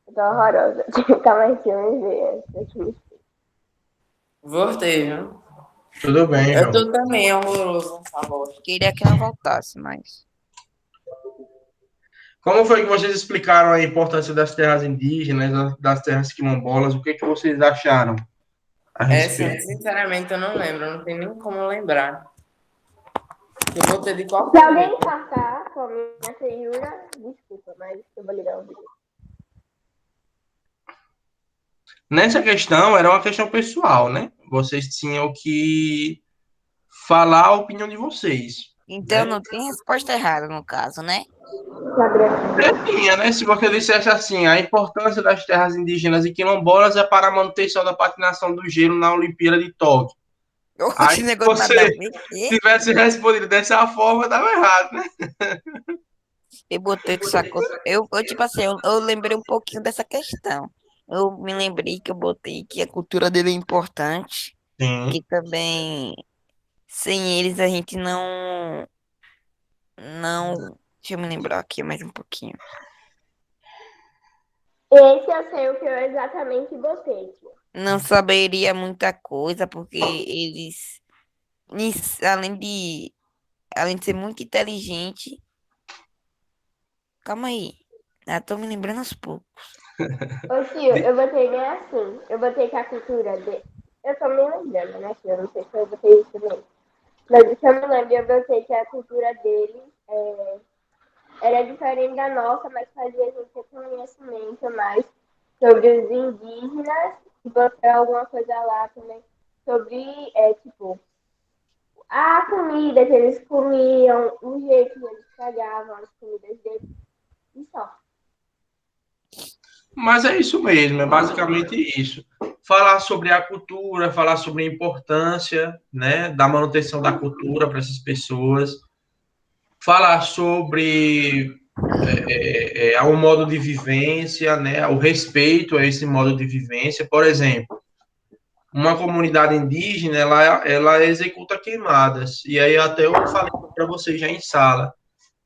Eu tô horrorosa. Calma aí, deixa eu ver. Voltei, viu? Tudo bem, Eu João. tô também horroroso nessa bosta. queria que não voltasse, mas. Como foi que vocês explicaram a importância das terras indígenas, das terras quilombolas? O que que vocês acharam a Essa, respeito? sinceramente, eu não lembro. Não tem nem como lembrar. Eu voltei de Se qualquer alguém jeito. passar com a minha feiura, desculpa, mas eu vou ligar o vídeo. Nessa questão, era uma questão pessoal, né? Vocês tinham que falar a opinião de vocês, Então né? não tem resposta errada no caso, né? Gabriel. Tinha, né? Se você dissesse assim, a importância das terras indígenas e quilombolas é para a manutenção da patinação do gelo na Olimpíada de Tóquio. Aí, Esse se negócio nada a você ver. Quê? tivesse respondido dessa forma, dava errado, né? Eu botei que sacou. Tipo assim, eu lembrei um pouquinho dessa questão. Eu me lembrei que eu botei que a cultura dele é importante, Sim. que também sem eles a gente não. Deixa eu me lembrar aqui mais um pouquinho. Esse eu sei o que eu exatamente botei. Não saberia muita coisa, porque além de ser muito inteligente, calma aí. Eu tô me lembrando aos poucos. Ô tio, eu botei bem assim. Eu botei que a cultura dele. Eu tô me lembrando, né, tio? Eu não sei se eu botei isso mesmo. Mas se eu me lembro, eu botei que a cultura dele era diferente da nossa, mas fazia a gente ter conhecimento mais sobre os indígenas e botar alguma coisa lá também sobre, tipo, a comida que eles comiam, o jeito que eles pegavam as comidas deles e só. Mas é isso mesmo, é basicamente isso. Falar sobre a cultura, falar sobre a importância, né, da manutenção da cultura para essas pessoas, falar sobre ao modo de vivência, né, o respeito a esse modo de vivência. Por exemplo, uma comunidade indígena, ela executa queimadas. E aí até eu falei para vocês já em sala,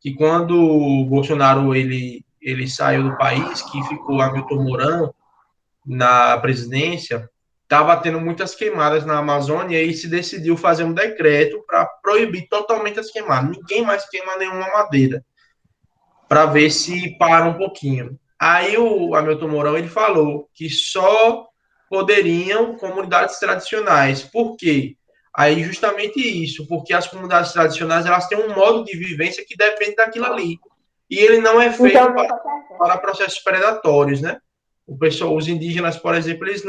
que quando o Bolsonaro ele saiu do país, que ficou Hamilton Mourão na presidência, estava tendo muitas queimadas na Amazônia e se decidiu fazer um decreto para proibir totalmente as queimadas. Ninguém mais queima nenhuma madeira, para ver se para um pouquinho. Aí o Hamilton Mourão ele falou que só poderiam comunidades tradicionais. Por quê? Aí justamente isso, porque as comunidades tradicionais elas têm um modo de vivência que depende daquilo ali. E ele não é feito Então, não tá certo. para processos predatórios, né? O pessoal, os indígenas, por exemplo, eles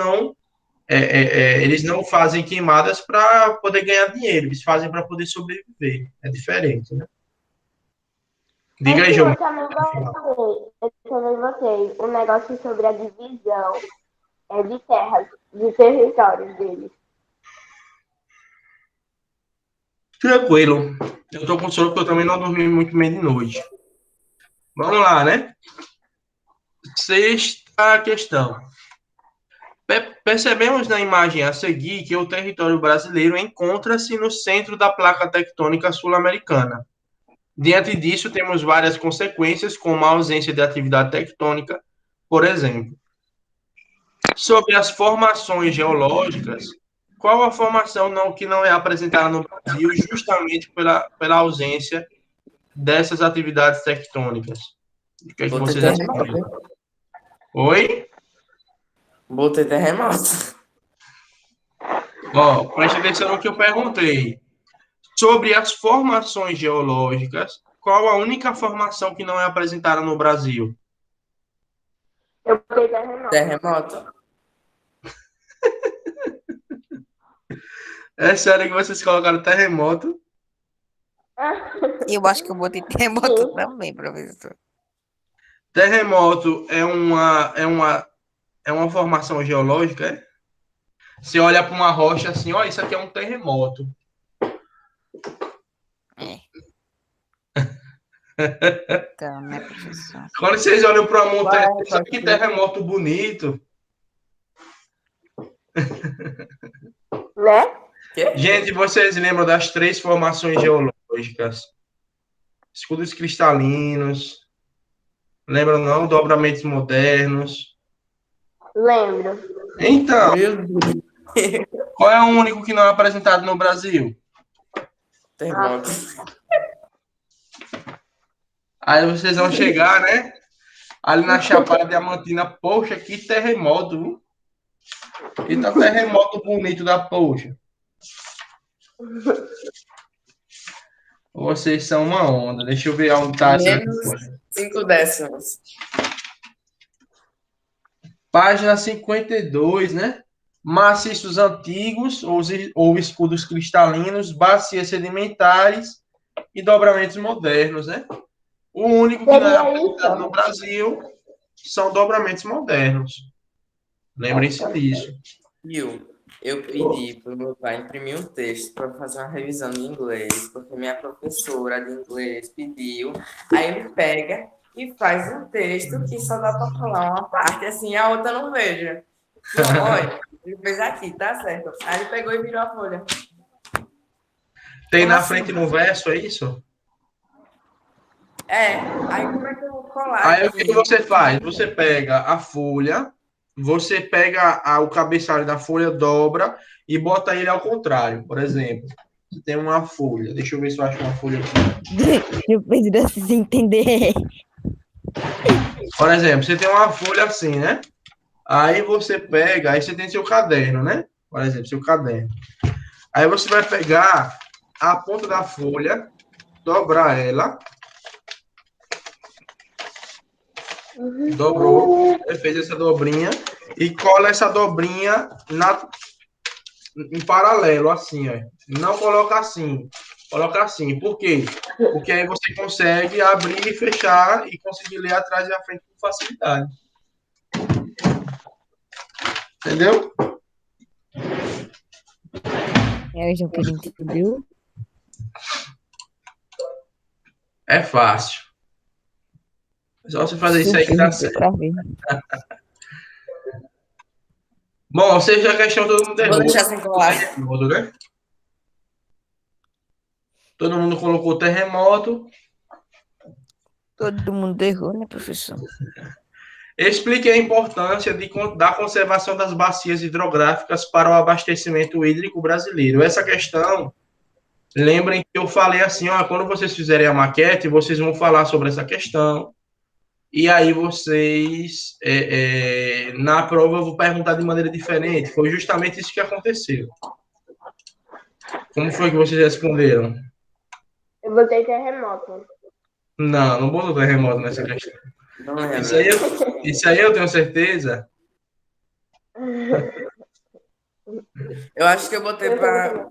não fazem queimadas para poder ganhar dinheiro, eles fazem para poder sobreviver. É diferente, né? Diga aí, Assim, João. eu também votei um negócio sobre a divisão de terras, de territórios deles. Tranquilo. Eu tô com sono porque eu também não dormi muito bem de noite. Vamos lá, né? Sexta questão. Percebemos na imagem a seguir que o território brasileiro encontra-se no centro da placa tectônica sul-americana. Diante disso, temos várias consequências, como a ausência de atividade tectônica, por exemplo. Sobre as formações geológicas, qual a formação que não é apresentada no Brasil justamente pela ausência dessas atividades tectônicas? O que é que Botei vocês respondem? terremoto. Oi? Botei terremoto. Ó, preste atenção no que eu perguntei. Sobre as formações geológicas, qual a única formação que não é apresentada no Brasil? Eu botei terremoto. Terremoto. É sério que vocês colocaram terremoto? Eu acho que eu botei terremoto também, professor. Terremoto é uma formação geológica, é? Você olha para uma rocha assim, ó, isso aqui é um terremoto. Então, né, professor? Quando vocês olham para uma montanha, isso aqui que terremoto bonito. Né? Gente, vocês lembram das 3 formações geológicas? Escudos cristalinos. Lembram não? Dobramentos modernos. Lembro. Então, Meu Deus. qual é o único que não é apresentado no Brasil? Terremoto. Aí vocês vão chegar, né? Ali na Chapada Diamantina, poxa, que terremoto, viu? Que tá terremoto bonito da poxa. Vocês são uma onda. Deixa eu ver onde tá essa. Menos 5 décimos. Página 52, né? Maciços antigos ou escudos cristalinos, bacias sedimentares e dobramentos modernos, né? O único que não é apresentado no Brasil são dobramentos modernos. Lembrem-se disso. Viu? Eu pedi para o meu pai imprimir um texto para fazer uma revisão de inglês, porque minha professora de inglês pediu. Aí ele pega e faz um texto que só dá para falar uma parte, assim, a outra não vejo. Não, olha, ele fez aqui, tá certo. Aí ele pegou e virou a folha. Tem Como na assim? frente no verso, é isso? É, aí como é que eu vou colar Aí o aqui? que você faz? Você pega a folha, você pega o cabeçalho da folha, dobra e bota ele ao contrário. Por exemplo, você tem uma folha. Deixa eu ver se eu acho uma folha aqui. Eu perdi assim sem entender. Por exemplo, você tem uma folha assim, né? Aí você pega, aí você tem seu caderno, né? Por exemplo, seu caderno. Aí você vai pegar a ponta da folha, dobrar ela. Dobrou, fez essa dobrinha e cola essa dobrinha em paralelo, assim, ó. Não coloca assim, coloca assim. Por quê? Porque aí você consegue abrir e fechar e conseguir ler atrás e à frente com facilidade. Entendeu? É o João que ele entendeu. É fácil. Só você fazer isso aí que tá certo. Pra ver. Bom, ou seja, a questão todo mundo Vou errou. deixar sem colar. Terremoto, né? Todo mundo colocou terremoto. Todo mundo errou, né, professor? Explique a importância da conservação das bacias hidrográficas para o abastecimento hídrico brasileiro. Essa questão, lembrem que eu falei assim, ó, quando vocês fizerem a maquete, vocês vão falar sobre essa questão, e aí vocês, na prova, eu vou perguntar de maneira diferente. Foi justamente isso que aconteceu. Como foi que vocês responderam? Eu botei terremoto. Não, não botou terremoto nessa questão. Não lembro. Isso aí eu tenho certeza. Eu acho que eu botei para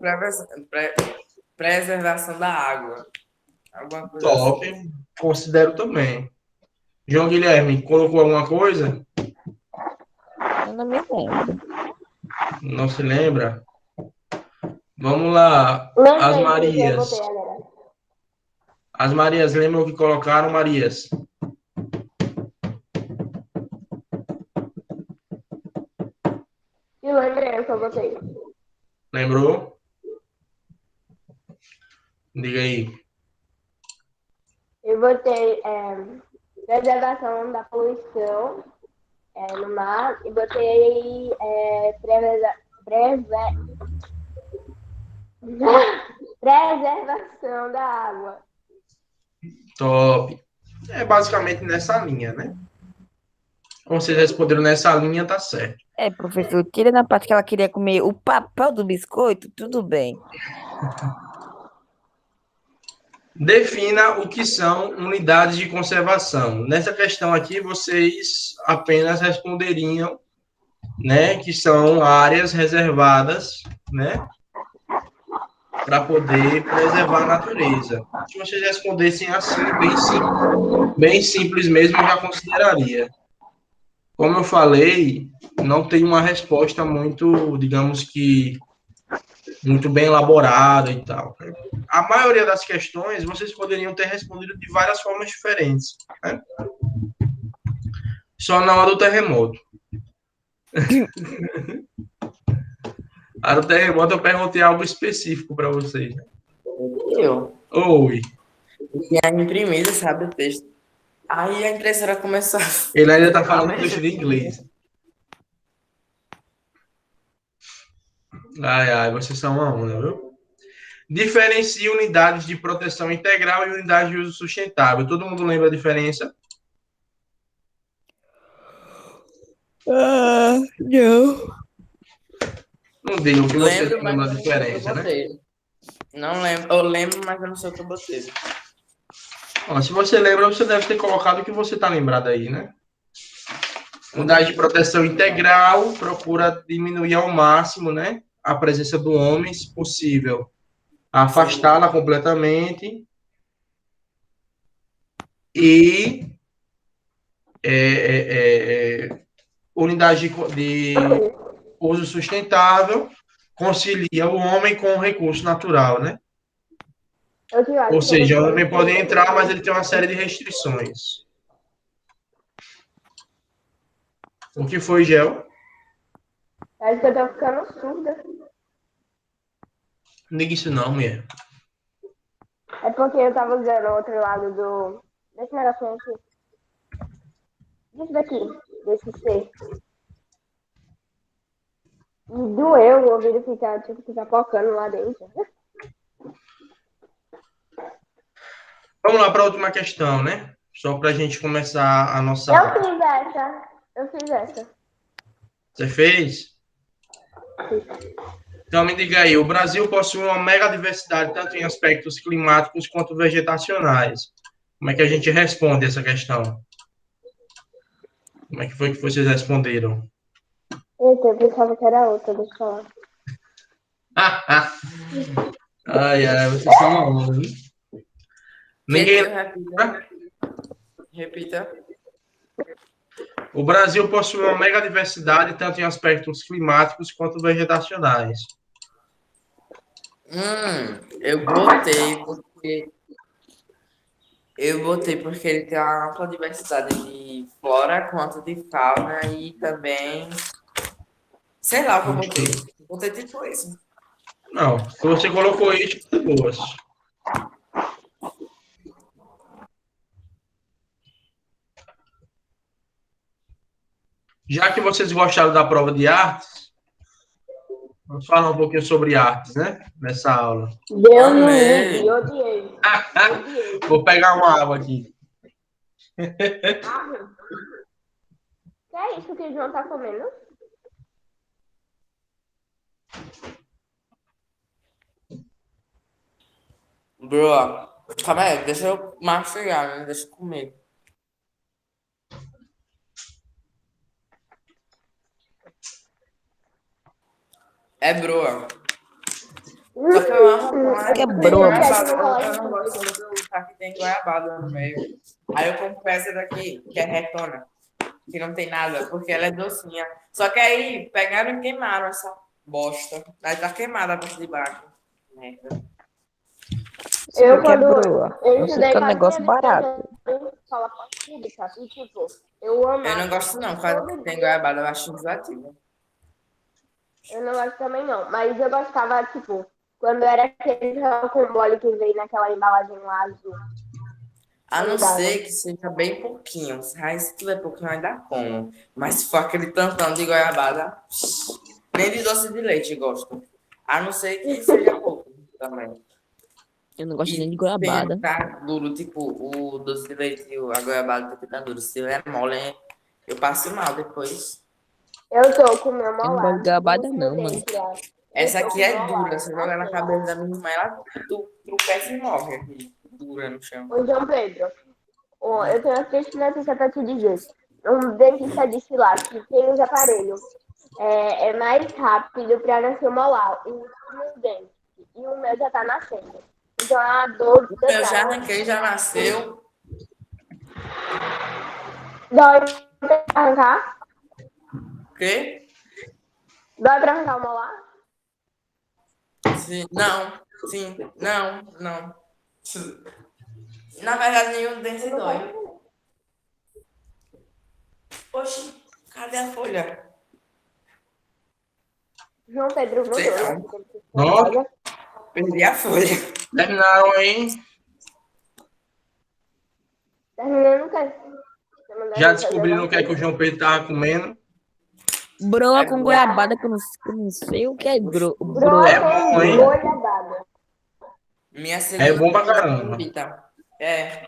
preservação da água. Alguma coisa assim. Top, considero também. João Guilherme, colocou alguma coisa? Eu não me lembro. Não se lembra? Vamos lá. Lembrei As que eu Marias. botei agora. As Marias, lembram que colocaram, Marias? E lembrei o que eu botei. Lembrou? Diga aí. Eu botei preservação da poluição no mar e botei preservação da água. Top. É basicamente nessa linha, né? Como vocês responderam nessa linha, tá certo. É, professor, tira na parte que ela queria comer o papel do biscoito, tudo bem. Defina o que são unidades de conservação. Nessa questão aqui, vocês apenas responderiam, né, que são áreas reservadas, né, para poder preservar a natureza. Se vocês respondessem assim, bem simples mesmo, eu já consideraria. Como eu falei, não tem uma resposta muito, digamos que, muito bem elaborada e tal. A maioria das questões, vocês poderiam ter respondido de várias formas diferentes, né? Só na hora do terremoto. A do terremoto eu perguntei algo específico para vocês. Eu. Oi. Tinha imprimido, sabe, o texto. Aí a impressora começou a... Ele ainda está falando texto de inglês. Ai, vocês são uma onda, viu? Diferencia unidades de proteção integral e unidades de uso sustentável. Todo mundo lembra a diferença? Não. Não digo que você Lembro, lembra a mas diferença, eu né? botei. Não lembro. Eu lembro, mas eu não sei o que eu botei. Ó, se você lembra, você deve ter colocado o que você está lembrado aí, né? Unidade de proteção integral procura diminuir ao máximo, né, a presença do homem, se possível, afastá-la completamente e unidade de uso sustentável concilia o homem com o recurso natural, né? Ou seja, o homem pode entrar, mas ele tem uma série de restrições. O que foi, Gel? Acho que eu tô ficando surda. Não diga isso não, mulher. É porque eu tava usando o outro lado desse negocinho aqui. Desse daqui, desse C. E doeu o ouvido ficar, tipo, ficar focando lá dentro. Vamos lá para a última questão, né? Só para a gente começar a nossa... Eu fiz essa. Você fez? Então me diga aí, o Brasil possui uma mega diversidade, tanto em aspectos climáticos quanto vegetacionais. Como é que a gente responde essa questão? Como é que foi que vocês responderam? Eita, eu pensava que era outra, deixa eu falar. Ai, vocês são uma onda, viu? Ninguém... Repita. O Brasil possui uma mega diversidade, tanto em aspectos climáticos quanto vegetacionais. Eu botei porque Eu botei porque ele tem uma ampla diversidade de flora quanto de fauna e também. Sei lá o que eu botei. Botei tipo isso. Não, se você colocou isso, tá boas. Já que vocês gostaram da prova de artes, vamos falar um pouquinho sobre artes, né? Nessa aula. Deus me Amei. livre, odiei. Odiei. Vou pegar uma água aqui. Ah, que é isso que o João tá comendo? Bro, calma aí, deixa eu mastigar, né? Deixa eu comer. É broa. Só que eu amo Que é tem broa, goiabada. no colégio Eu não gosto do tá que tem goiabada no meio. Aí eu compro essa daqui, que é retona, que não tem nada, porque ela é docinha. Só que aí pegaram e queimaram essa bosta. Aí tá queimada a parte de baixo. Merda. Eu, que é quando broa. eu Eu sei estudei que é um quase negócio minha vida barato. em escola pública, e tipo, eu Eu amava não gosto não, quando todo tem dia. goiabada, eu acho enjoativo. Eu não gosto também não, mas eu gostava, tipo, quando era aquele rocambole que veio naquela embalagem lá azul. A não Grudada. ser que seja bem pouquinho. Aí se tiver pouquinho, ainda como. Mas se for aquele tantão de goiabada, nem de doce de leite gosto. A não ser que seja pouco também. Eu não gosto nem de E tem goiabada. que tá duro, tipo, o doce de leite e a goiabada tem que estar duro. Se é mole, eu passo mal depois. Eu tô com o meu Eu não gosto molar, de goiabada, último não, mano. dente lá. Essa Eu tô aqui com o é molar, dura. Você joga na assim. cabeça da minha irmã, ela tropeça e morre aqui. Dura no chão. Ô, João Pedro, ó, eu tenho uma triste notícia pra te dizer. Um dentista disse lá que quem usa aparelho é mais rápido pra nascer o molar, o último dente. E o meu já tá nascendo. Então é uma dor Eu já danada. arranquei, já nasceu. Dói pra arrancar? O quê? Dói pra arrancar o molar? Sim, não, sim, não. Na verdade, nenhum dente dói. Oxi, cadê a folha? João Pedro Sei mudou, né? não. Pronto, Perdi a folha. terminaram aí. Terminando o quê? Já descobriram o que é que o João Pedro estava comendo. Broa É com broa. goiabada, que eu não sei o que é broa. É Broa bom, com hein? goiabada. Minha É segunda bom pra comida caramba. favorita. É.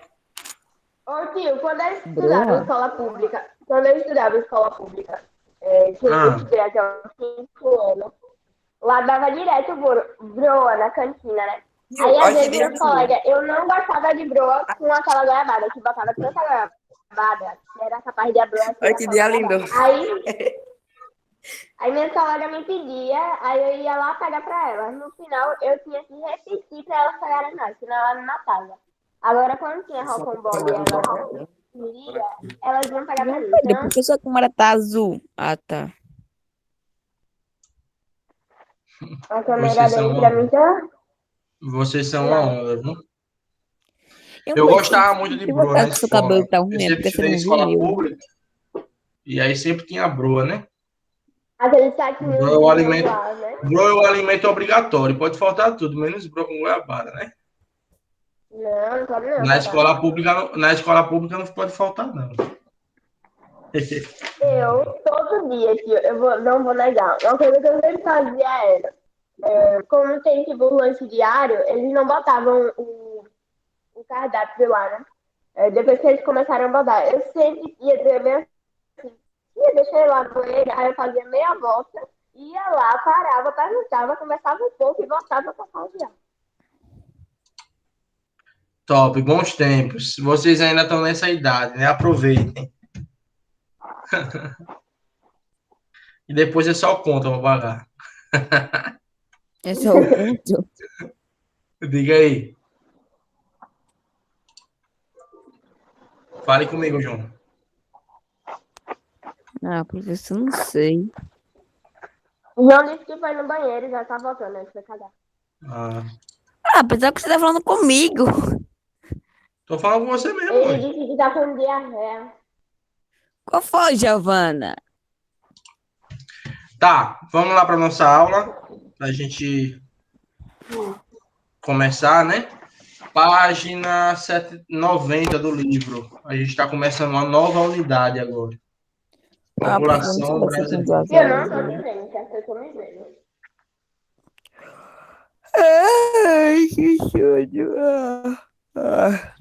Ô tio, Broa? quando eu estudava em escola pública, que eu Ah, estudei até os 5 anos, lá dava direto broa na cantina, né? Aí às Olha que vezes meus divertido. colegas, eu não gostava de broa com aquela goiabada, que botava tanta goiabada, que era capaz de a broa Olha ser que só dia lindo. goiabada. Aí minha colega me pedia, aí eu ia lá pegar pra elas. No final, eu tinha que repetir pra elas pegarem mais, senão ela me matava. Agora, quando tinha rocambole e elas queria, elas iam pegar pra João mim. Pedro, Então, por que sua câmera tá azul? Ah, tá. a câmera vocês são dele pra mim uma, tá vocês são uma nada. onda, viu? Eu Eu não gostava muito de se broa você na acha que seu cabelo escola. tá Eu ruim, é sempre porque você estudei em não viu o escola meu. pública e aí sempre tinha broa, né? Aquele Broa é o saquinhozinho alimento, lá, né? broa é o alimento obrigatório. Pode faltar tudo, menos broa com goiabada, né? Não, não pode não, Na faltar. escola pública, na escola pública não pode faltar, não. Eu, todo dia, tio, não vou negar. Uma coisa que eu sempre fazia era, como tem tipo o lanche diário, eles não botavam o cardápio lá, né? Depois que eles começaram a botar, eu sempre ia dizer bem assim, deixa eu ir lá com ele, aí eu fazia meia volta, ia lá, parava, perguntava, conversava um pouco e voltava pra casa. Top, bons tempos. Vocês ainda estão nessa idade, né? Aproveitem. E depois é só conta pra pagar. Esse é o ponto. Diga aí. Fale comigo, João. Ah, professor, não sei. João disse que foi no banheiro e já tá voltando, ele foi cagar. Ah, Ah, apesar que você tá falando comigo. Tô falando com você mesmo, Ele mãe. disse que tá com diarreia. Qual foi, Giovana? Tá, vamos lá para nossa aula, pra gente começar, né? Página 790 do livro. A gente está começando uma nova unidade agora. Ah, porque eu não População sei se tem brasileira. Eu não tô me vendo, quer que eu tô me vendo. Ai, que sonho. Ah.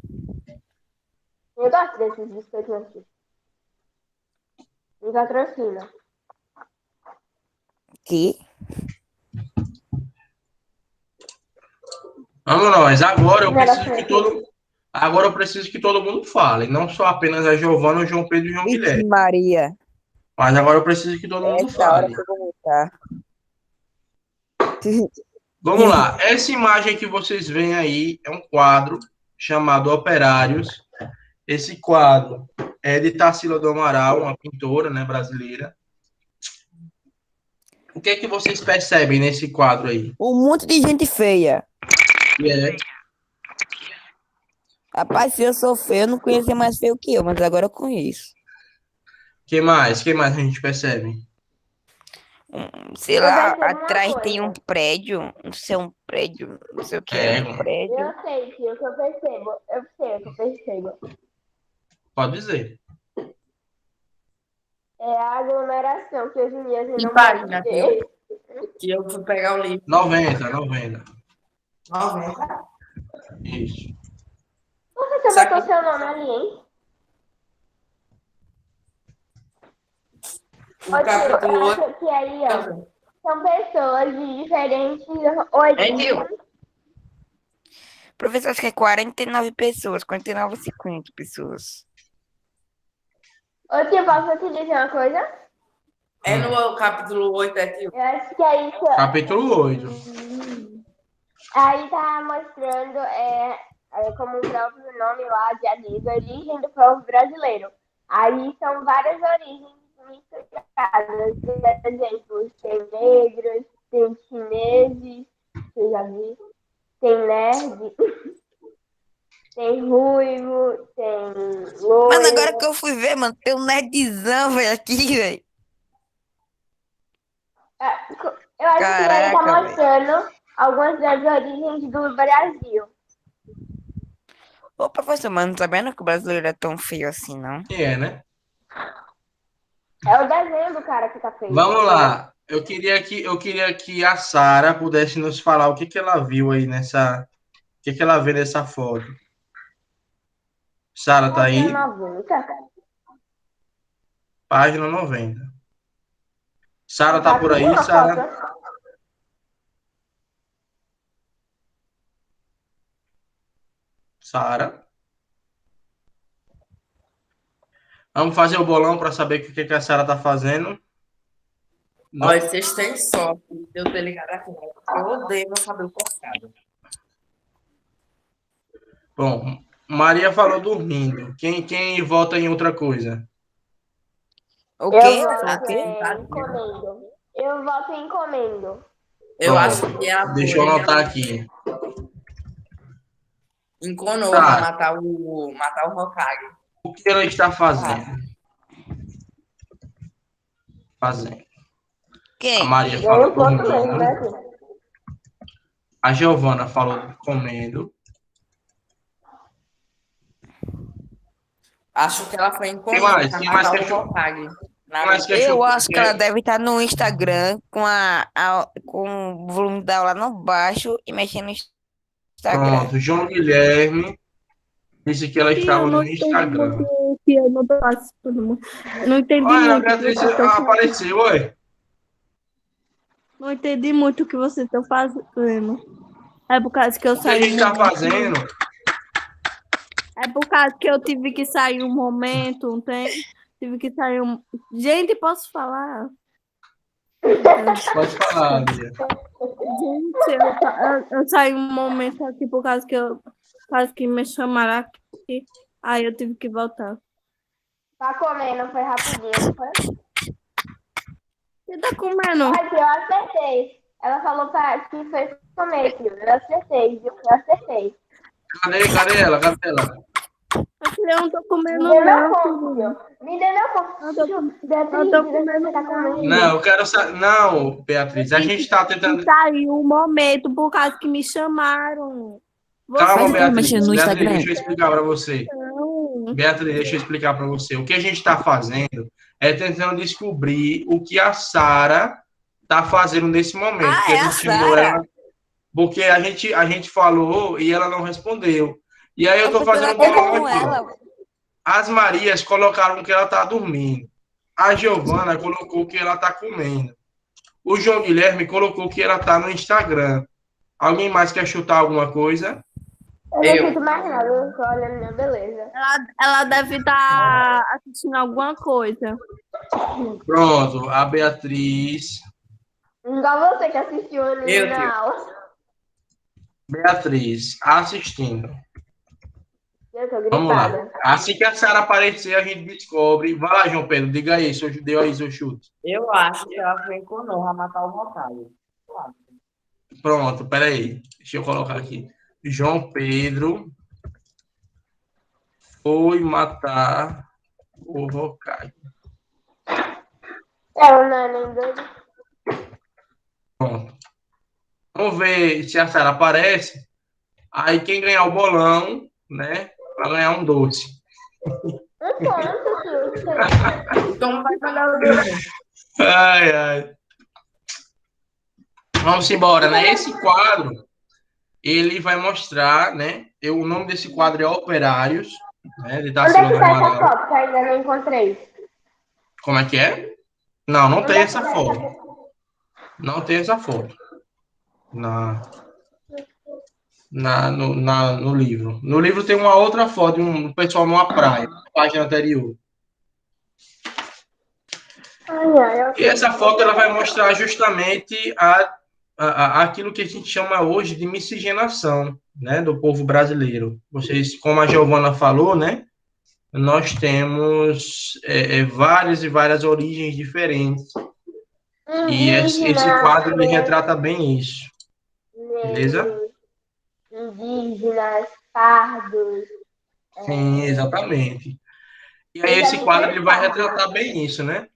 Eu gosto desses biscoitos aqui. Me patrocina. Que? Vamos nós. Negócio Agora eu preciso que todo mundo fale, não só apenas a Giovana, o João Pedro e o João Vixe Guilherme. Maria. Mas agora eu preciso que todo mundo Essa hora fale. que eu vou voltar. Vamos lá. Essa imagem que vocês veem aí é um quadro chamado Operários. Esse quadro é de Tarsila do Amaral, uma pintora, né, brasileira. O que é que vocês percebem nesse quadro aí? Um monte de gente feia. É, Rapaz, se eu sou feio, eu não conhecia mais feio que eu, mas agora eu conheço. que mais? Que mais a gente percebe? Sei Eu lá, percebo uma atrás coisa. tem um prédio, não sei, um prédio, não sei o que É, é um prédio. Eu sei, tio, o que eu percebo. Eu sei o que eu percebo. pode dizer. É a aglomeração que hoje em dia a gente Que não página, pode ter. Que eu fui pegar o livro. 90. 90. Isso. Você Só botou que- seu nome ali, hein? O Ô, tio, capítulo eu 8. acho que aí, ó, são pessoas de diferentes origens. Professor, acho que é 49 pessoas, 49 ou 50 pessoas. Ô, tio, posso te dizer uma coisa? É no capítulo 8 aqui. Eu acho que aí, Capítulo 8. aí tá mostrando como o próprio nome lá já diz, a origem do povo brasileiro. Aí são várias origens misturadas. Por exemplo, tem negros, tem chineses, você já viu? Tem nerd, tem ruivo, tem loiro. Mano, agora que eu fui ver, mano, tem um nerdzão, velho, aqui, velho. Eu acho que aí tá Caraca, velho. mostrando algumas das origens do Brasil. Ô, professor, mas não sabendo que o brasileiro é tão feio assim, não? Que é, né? É o desenho do cara que tá feio. Vamos lá. Eu queria que a Sara pudesse nos falar o que que ela viu aí nessa. O que que ela vê nessa foto. Sara, tá aí? 90. Página 90. Sara tá por aí, Uma Sara? foto. Sara. Vamos fazer o bolão para saber o que que a Sara tá fazendo. Não. Olha, vocês têm sorte de eu ter ligado aqui. Eu odeio saber o postado. Bom, Maria falou dormindo. Quem vota em outra coisa? O Eu quê? voto O quê? em encomendo. Eu voto em encomendo. Eu Pronto. acho que é a Deixa eu anotar aqui. em Konoha Tá. matar o Hokage. O que ela está fazendo? Fazendo. A Quem? Maria Ganhei falou um ponto mesmo, né, dormindo. filho? A Giovana falou comendo. Acho que ela foi em Quem mais? Konoha Quem mais matar quer o Hokage. Quem mais quer Eu chutar? acho que ela deve estar no Instagram com o volume da aula no baixo e mexendo no Instagram. Pronto, João Guilherme disse que ela estava Eu não no entendi Instagram. muito que eu não tô participando. Não entendi Olha, a muito o que Beatriz vocês estão fazendo. apareceu, ué. Não entendi muito o que vocês estão fazendo. É por causa que eu O que a saí gente um está momento. fazendo? É por causa que eu tive que sair um momento, não tem? Tive que sair um. Gente, posso falar? Pode falar, Lia. Gente, eu saí um momento aqui por causa que me chamaram aqui. Aí eu tive que voltar. Tá comendo, foi rapidinho, não foi? Você tá comendo? Ai, tio, eu acertei. Ela falou que foi comer, tio. Eu acertei, viu? Eu acertei. Cadê ela? Cadê ela? eu não tô Me comendo, dê meu não. ponto, filho. Me dê meu ponto. Beatriz, tô você tá comendo. Não, eu quero saber. Não, Beatriz, a gente está tentando. Saiu um momento por causa que me chamaram. Calma, Mas eu tava Beatriz. mexendo no Beatriz, Instagram. deixa eu explicar para você. Não. Beatriz, deixa eu explicar para você. O que a gente está fazendo é tentando descobrir o que a Sara está fazendo nesse momento. Ah, Que a é a gente chamou Sara. ela, porque a gente falou e ela não respondeu. E aí eu É estou porque eu fazendo não um tô bolão com aqui. ela. As Marias colocaram que ela está dormindo. A Giovana colocou que ela está comendo. O João Guilherme colocou que ela está no Instagram. Alguém mais quer chutar alguma coisa? Eu não sinto mais nada, eu tô olhando minha beleza. Ela deve estar assistindo alguma coisa. Pronto, a Beatriz. Igual você que assistiu o anime Eu, na tio. aula. Beatriz, assistindo. Eu tô Vamos lá. gripada. Assim que a Sara aparecer, a gente descobre. Vai lá, João Pedro, diga aí, deu aí seu chute. Eu acho que ela foi com não, vai matar o Rotário. Pronto, peraí. Deixa eu colocar aqui. João Pedro foi matar o Hokage. Ela não é nem doida. Pronto. Vamos ver se a Sara aparece. Aí quem ganhar o bolão, né, vai ganhar um doce. Um ponto, tio. Então vai mandar o dedo. Ai, ai. Vamos embora, né? Esse quadro, ele vai mostrar, né? O nome desse quadro é Operários, né? De Onde é que Tarsila tá essa Amaral. foto que eu ainda não encontrei? Como é que é? Não, não Onde tem é que essa tá foto. Não tem essa foto. No livro. No livro tem uma outra foto de um pessoal numa praia, na página anterior. Ai, ai, E essa foto ela vai mostrar justamente aquilo que a gente chama hoje de miscigenação, né, do povo brasileiro. Vocês, como a Giovana falou, né, nós temos várias e várias origens diferentes. E esse quadro ele retrata bem isso. Beleza? Indígenas, pardos. Sim, exatamente. E aí esse quadro ele vai retratar bem isso, né?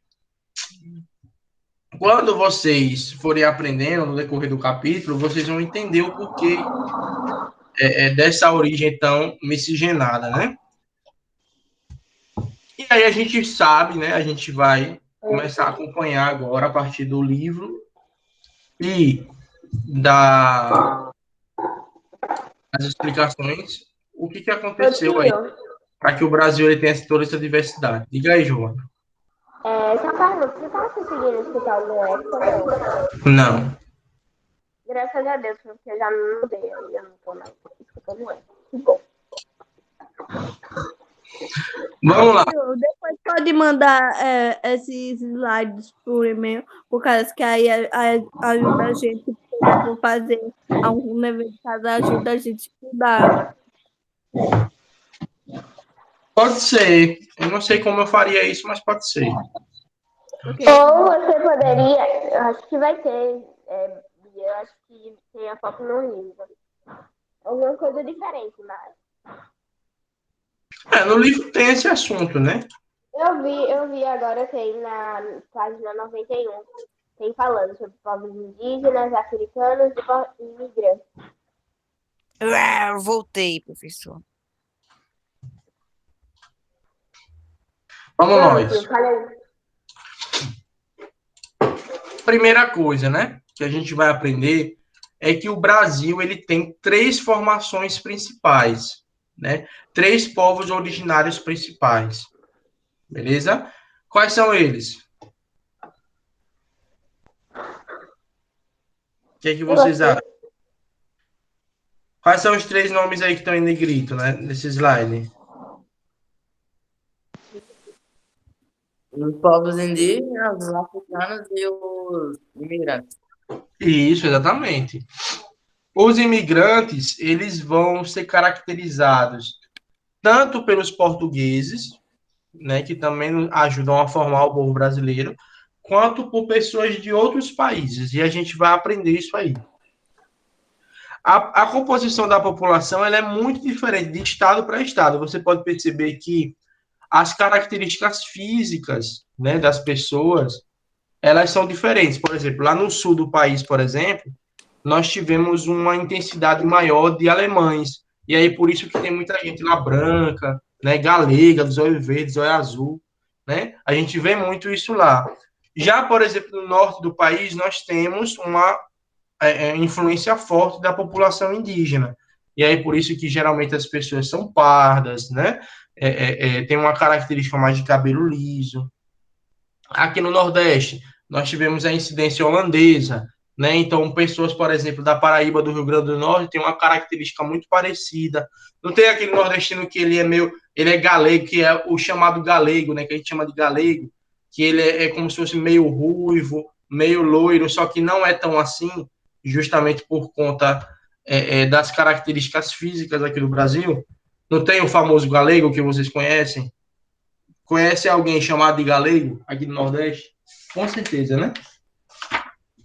Quando vocês forem aprendendo no decorrer do capítulo, vocês vão entender o porquê dessa origem tão miscigenada, né? E aí a gente sabe, né? A gente vai começar a acompanhar agora a partir do livro e das explicações o que aconteceu aí para que o Brasil ele tenha toda essa diversidade. Diga aí, Joana. Só pergunta, você tá conseguindo escutar o meu eco ou não? Não. Graças a Deus, porque eu já me mudei, eu não tô mais escutando o eco. Que bom. Vamos lá. Depois pode mandar esses slides por e-mail, por causa que aí ajuda a gente, se for fazer algum dever de casa, ajuda a gente a estudar. Pode ser. Eu não sei como eu faria isso, mas pode ser. Okay. Ou você poderia, eu acho que vai ter, eu acho que tem a foto no livro. Alguma coisa diferente, mas. No livro tem esse assunto, né? Eu vi agora, tem na página 91, tem falando sobre povos indígenas, africanos e imigrantes. Voltei, professor. Vamos nós. Fala aí. Primeira coisa, né, que a gente vai aprender é que o Brasil ele tem 3 formações principais, né? 3 povos originários principais. Beleza? Quais são eles? O que é que vocês acham? Quais são os 3 nomes aí que estão em negrito, né, nesse slide? Os povos indígenas, os africanos e os imigrantes. Isso, exatamente. Os imigrantes, eles vão ser caracterizados tanto pelos portugueses, né, que também ajudam a formar o povo brasileiro, quanto por pessoas de outros países. E a gente vai aprender isso aí. A composição da população ela é muito diferente de estado para estado. Você pode perceber que as características físicas, né, das pessoas, elas são diferentes. Por exemplo, lá no sul do país, por exemplo, nós tivemos uma intensidade maior de alemães. E aí, por isso que tem muita gente lá branca, né, galega, dos olhos verdes, olho azul, né? A gente vê muito isso lá. Já, por exemplo, no norte do país, nós temos uma influência forte da população indígena. E aí, por isso que geralmente as pessoas são pardas, né? Tem uma característica mais de cabelo liso. Aqui no Nordeste, nós tivemos a incidência holandesa, né? Então, pessoas, por exemplo, da Paraíba, do Rio Grande do Norte, têm uma característica muito parecida. Não tem aquele nordestino que ele é galego, que é o chamado galego, né? Que a gente chama de galego, que ele é como se fosse meio ruivo, meio loiro, só que não é tão assim, justamente por conta das características físicas aqui do Brasil. Não tem o famoso galego que vocês conhecem? Conhece alguém chamado de galego aqui no Nordeste? Com certeza, né?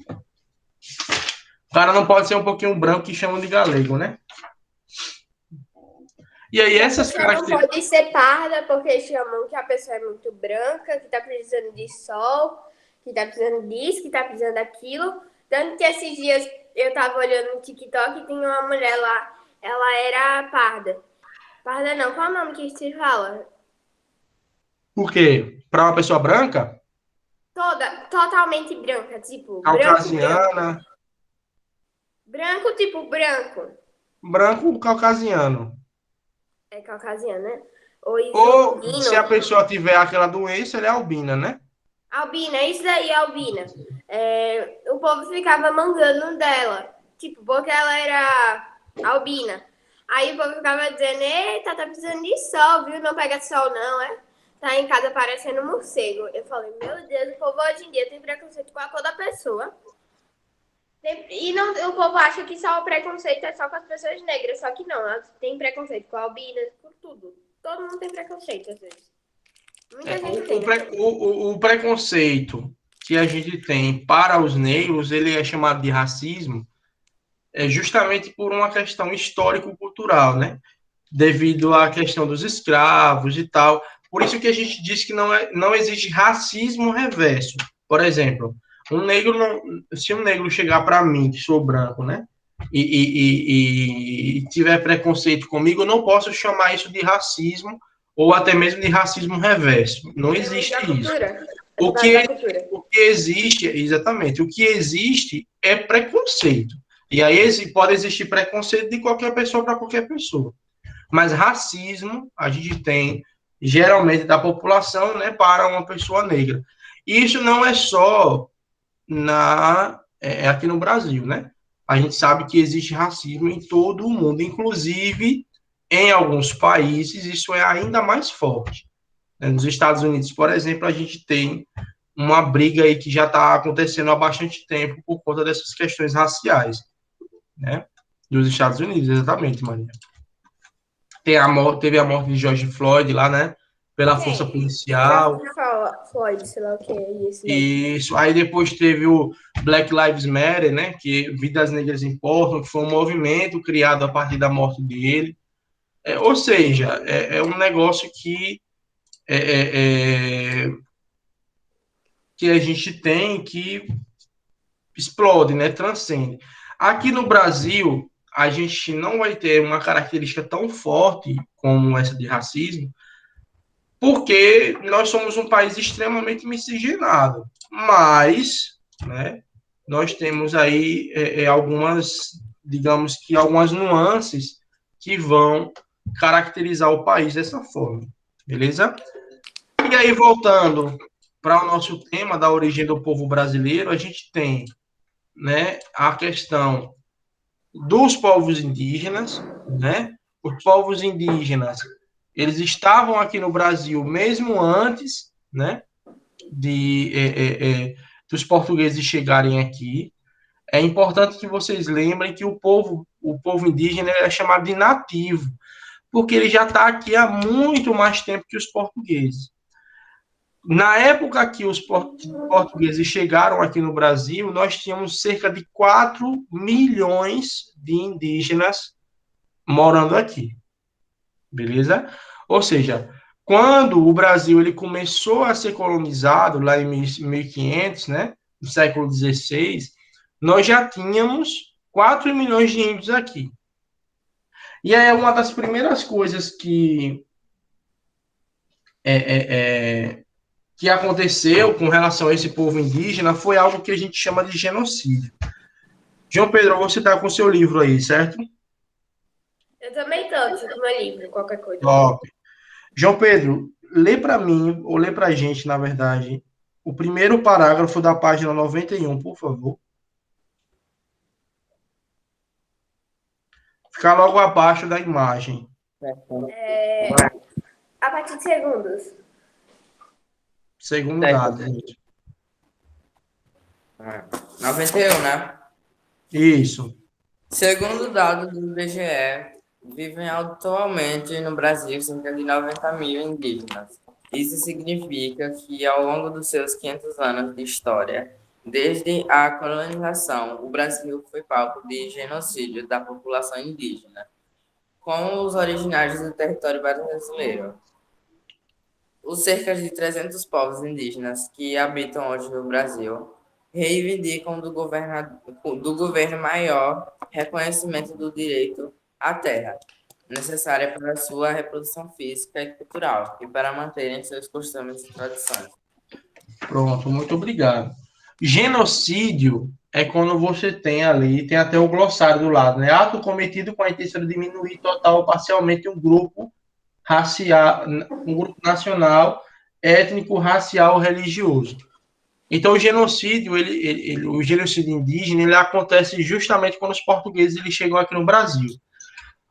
O cara não pode ser um pouquinho branco que chamam de galego, né? E aí essas Não características... pode ser parda, porque chamam que a pessoa é muito branca, que tá precisando de sol, que tá precisando disso, que tá precisando daquilo. Tanto que esses dias eu tava olhando no TikTok e tinha uma mulher lá, ela era parda. Parda não, qual é o nome que se fala? Por quê? Para uma pessoa branca? Totalmente branca, tipo, Caucasiana. branco, tipo, branco. Branco caucasiano. É caucasiano, né? Ou Ou, isopino. se a pessoa tiver aquela doença, ela é albina, né? Albina, é isso daí, albina. O povo ficava mangando dela. Tipo, porque ela era albina. Aí o povo ficava dizendo, eita, tá precisando de sol, viu? Não pega sol, não, é? Tá em casa parecendo um morcego. Eu falei, meu Deus, o povo hoje em dia tem preconceito com a cor da pessoa. E não, o povo acha que só o preconceito é só com as pessoas negras. Só que não, elas têm preconceito com albinas, com tudo. Todo mundo tem preconceito, às vezes. Muita gente tem. O preconceito que a gente tem para os negros, ele é chamado de racismo, justamente por uma questão histórico-cultural, né? Devido à questão dos escravos e tal. Por isso que a gente diz que não existe racismo reverso. Por exemplo, se um negro chegar para mim, que sou branco, né? E tiver preconceito comigo, eu não posso chamar isso de racismo ou até mesmo de racismo reverso. Não existe isso. O que existe, exatamente, o que existe é preconceito. E aí pode existir preconceito de qualquer pessoa para qualquer pessoa. Mas racismo a gente tem geralmente da população, né, para uma pessoa negra. E isso não é só aqui no Brasil, né? A gente sabe que existe racismo em todo o mundo, inclusive em alguns países isso é ainda mais forte. Nos Estados Unidos, por exemplo, a gente tem uma briga aí que já está acontecendo há bastante tempo por conta dessas questões raciais, né? Dos Estados Unidos, exatamente, Maria. Teve a morte de George Floyd lá, né? Pela força policial. Floyd, sei lá o que é isso. Isso. Aí depois teve o Black Lives Matter, né? Que Vidas Negras Importam, que foi um movimento criado a partir da morte dele. Ou seja, é um negócio que que a gente tem que explode, né? Transcende. Aqui no Brasil, a gente não vai ter uma característica tão forte como essa de racismo, porque nós somos um país extremamente miscigenado. Mas, né, nós temos aí algumas, digamos que algumas nuances que vão caracterizar o país dessa forma. Beleza? E aí, voltando para o nosso tema da origem do povo brasileiro, a gente tem, né, a questão dos povos indígenas, né? Os povos indígenas, eles estavam aqui no Brasil mesmo antes, né, dos portugueses chegarem aqui. É importante que vocês lembrem que o povo indígena é chamado de nativo, porque ele já está aqui há muito mais tempo que os portugueses. Na época que os portugueses chegaram aqui no Brasil, nós tínhamos cerca de 4 milhões de indígenas morando aqui, beleza? Ou seja, quando o Brasil ele começou a ser colonizado, lá em 1500, né, no século XVI, nós já tínhamos 4 milhões de índios aqui. E aí uma das primeiras coisas que aconteceu com relação a esse povo indígena foi algo que a gente chama de genocídio. João Pedro, você está com o seu livro aí, certo? Eu também tô, preciso do meu livro, qualquer coisa. Top. João Pedro, lê para mim, ou lê para a gente, na verdade, o primeiro parágrafo da página 91, por favor. Fica logo abaixo da imagem. A partir de segundos. Segundo Certo. dado, gente. 91, né? Isso. Segundo dados do IBGE, vivem atualmente no Brasil cerca de 90 mil indígenas. Isso significa que, ao longo dos seus 500 anos de história, desde a colonização, o Brasil foi palco de genocídio da população indígena, com os originários do território brasileiro. Os cerca de 300 povos indígenas que habitam hoje no Brasil reivindicam do governo maior reconhecimento do direito à terra, necessária para sua reprodução física e cultural e para manterem seus costumes e tradições. Pronto, muito obrigado. Genocídio é quando você tem ali, tem até o glossário do lado, né? Ato cometido com a intenção de diminuir total ou parcialmente um grupo racial, um grupo nacional, étnico, racial ou religioso. Então, o genocídio, o genocídio indígena, ele acontece justamente quando os portugueses eles chegam aqui no Brasil.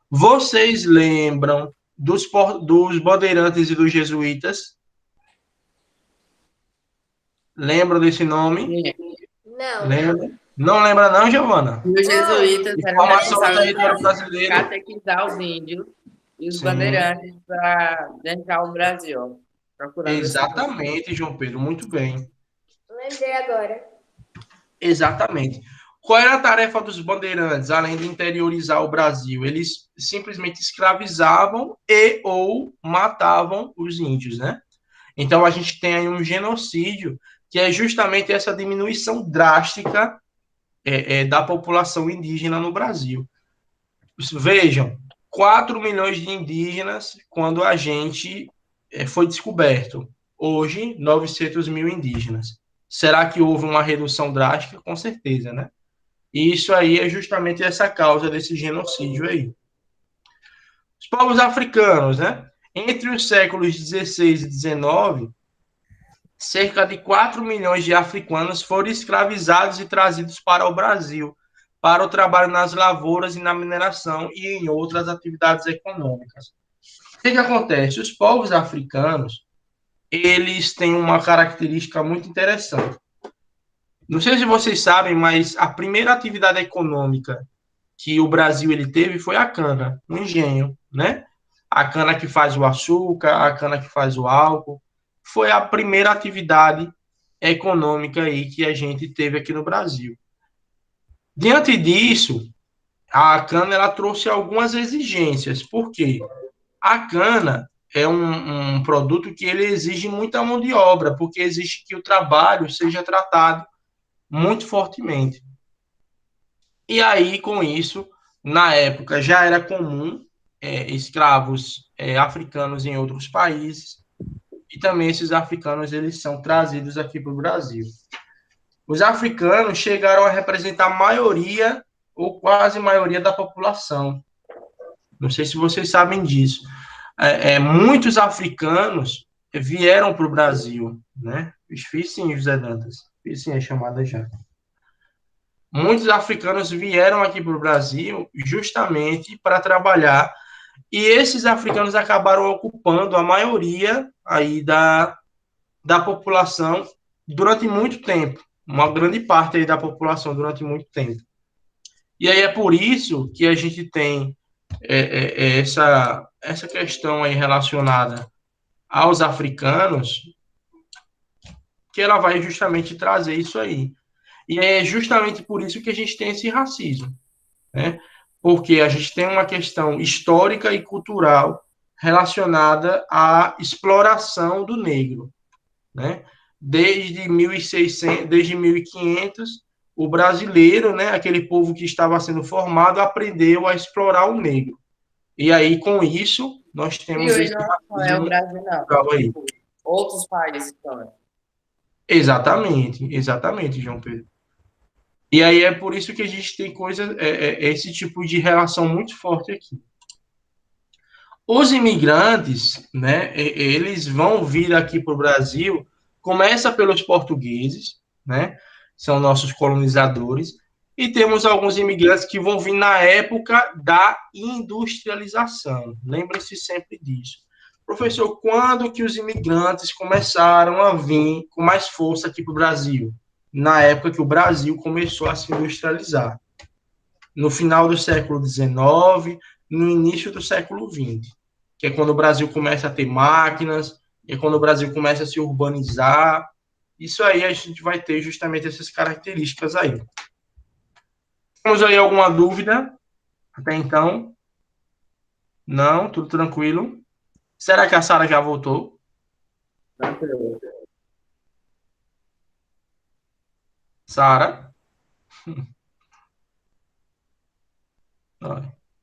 Vocês lembram dos bandeirantes e dos jesuítas? Lembram desse nome? Não. Lembra? Não lembra não, Giovana? Os jesuítas eram Informação do responsáveis território por brasileiro. catequizar os índios e os Sim. bandeirantes para adentrar o Brasil. Procurando Exatamente, João Pedro, muito bem. Lembrei agora. Exatamente. Qual era a tarefa dos bandeirantes, além de interiorizar o Brasil? Eles simplesmente escravizavam e ou matavam os índios, né? Então, a gente tem aí um genocídio, que é justamente essa diminuição drástica da população indígena no Brasil. Vejam, 4 milhões de indígenas quando a gente foi descoberto. Hoje, 900 mil indígenas. Será que houve uma redução drástica? Com certeza, né? E isso aí é justamente essa causa desse genocídio aí. Os povos africanos, né? Entre os séculos 16 e 19, cerca de 4 milhões de africanos foram escravizados e trazidos para o Brasil, para o trabalho nas lavouras e na mineração e em outras atividades econômicas. O que acontece? Os povos africanos, eles têm uma característica muito interessante. Não sei se vocês sabem, mas a primeira atividade econômica que o Brasil ele teve foi a cana, o engenho, né? A cana que faz o açúcar, a cana que faz o álcool, foi a primeira atividade econômica aí que a gente teve aqui no Brasil. Diante disso, a cana ela trouxe algumas exigências. Por quê? A cana é um produto que ele exige muita mão de obra, porque exige que o trabalho seja tratado muito fortemente. E aí, com isso, na época já era comum escravos africanos em outros países, e também esses africanos eles são trazidos aqui para o Brasil. Os africanos chegaram a representar a maioria, ou quase maioria da população. Não sei se vocês sabem disso. Muitos africanos vieram para o Brasil, né? Fiz sim, José Dantas. Fiz sim a chamada já. Muitos africanos vieram aqui para o Brasil justamente para trabalhar, e esses africanos acabaram ocupando a maioria aí da população durante muito tempo, uma grande parte aí da população durante muito tempo. E aí é por isso que a gente tem essa questão aí relacionada aos africanos, que ela vai justamente trazer isso aí. E é justamente por isso que a gente tem esse racismo, né? Porque a gente tem uma questão histórica e cultural relacionada à exploração do negro, né? Desde 1600, desde 1500, o brasileiro, né, aquele povo que estava sendo formado, aprendeu a explorar o negro. E aí, com isso, nós E temos hoje esse não é o racismo Brasil, não. cultural aí. Tipo, outros países também. Exatamente, João Pedro. E aí é por isso que a gente tem esse tipo de relação muito forte aqui. Os imigrantes, né, eles vão vir aqui para o Brasil, começa pelos portugueses, né, são nossos colonizadores, e temos alguns imigrantes que vão vir na época da industrialização. Lembre-se sempre disso. Professor, quando que os imigrantes começaram a vir com mais força aqui para o Brasil? Na época que o Brasil começou a se industrializar. No final do século XIX, no início do século XX, que é quando o Brasil começa a ter máquinas, é quando o Brasil começa a se urbanizar. Isso aí a gente vai ter justamente essas características aí. Temos aí alguma dúvida até então? Não, tudo tranquilo. Será que a Sara já voltou? Sara?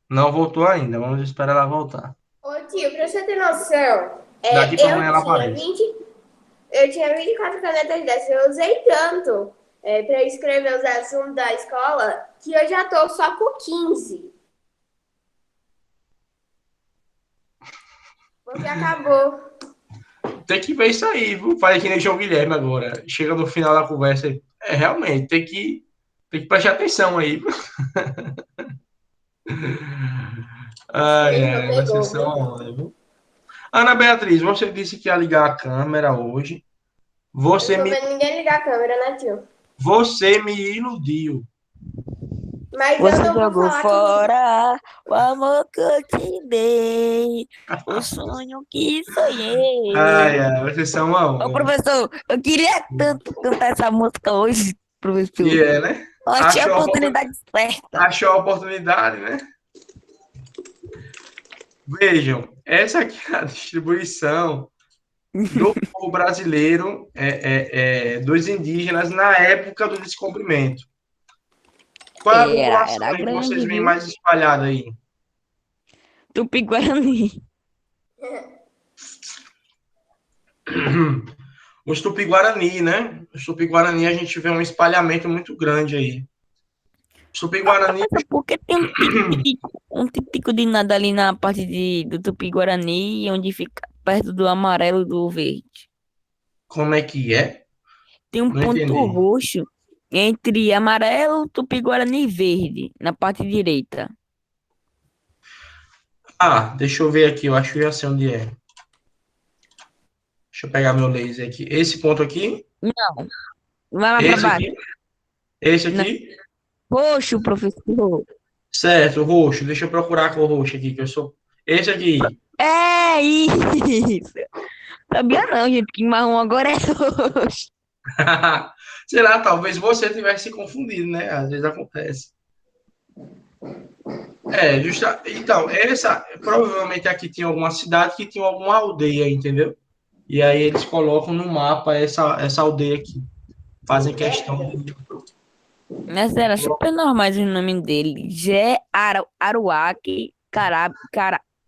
Não voltou ainda, vamos esperar ela voltar. Ô tio, pra você ter noção, Daqui para amanhã ela aparece. eu tinha 24 canetas dessas, eu usei tanto pra escrever os assuntos da escola que eu já tô só com 15. Porque acabou. Tem que ver isso aí, viu? Falei que nem João Guilherme agora. Chega no final da conversa, realmente, tem que prestar atenção aí. Ai, vocês são onda, viu? Ana Beatriz, você disse que ia ligar a câmera hoje. Eu Você não tô me, vendo ninguém ligar a câmera, né, tio? você me iludiu. Mas eu Você não vou jogou falar fora o amor que eu te dei, o sonho que sonhei. Vocês são uma Ô, onda. professor, eu queria tanto cantar essa música hoje, professor. E é, né? Eu achei a oportunidade certa. Achou a oportunidade, né? Vejam, essa aqui é a distribuição do povo brasileiro, dos indígenas na época do descobrimento. Qual é a população Era aí que vocês grande, veem viu? mais espalhada aí? Tupi-Guarani. Os Tupi-Guarani, né? Os Tupi-Guarani a gente vê um espalhamento muito grande aí. Os Tupi-Guarani, Professor, por que tem um tipico de nada ali na parte do Tupi-Guarani, onde fica perto do amarelo e do verde? como é que é? Tem um Não ponto entendi. roxo entre amarelo, Tupi-Guarani e verde, na parte direita. Deixa eu ver aqui, eu acho que eu já sei onde é. Deixa eu pegar meu laser aqui. Esse ponto aqui? Não, vai lá pra Esse baixo. aqui? Esse Não, aqui? roxo, professor. Certo, roxo. Deixa eu procurar a cor roxa aqui, que eu sou. Esse aqui. É isso. Sabia não, gente, que marrom agora é roxo. Sei lá, talvez você tivesse se confundido, né? Às vezes acontece. Então, essa provavelmente aqui tinha alguma cidade que tinha alguma aldeia, entendeu? E aí eles colocam no mapa essa aldeia aqui. Fazem questão de. Mas era super normais o nome dele. Aruaque,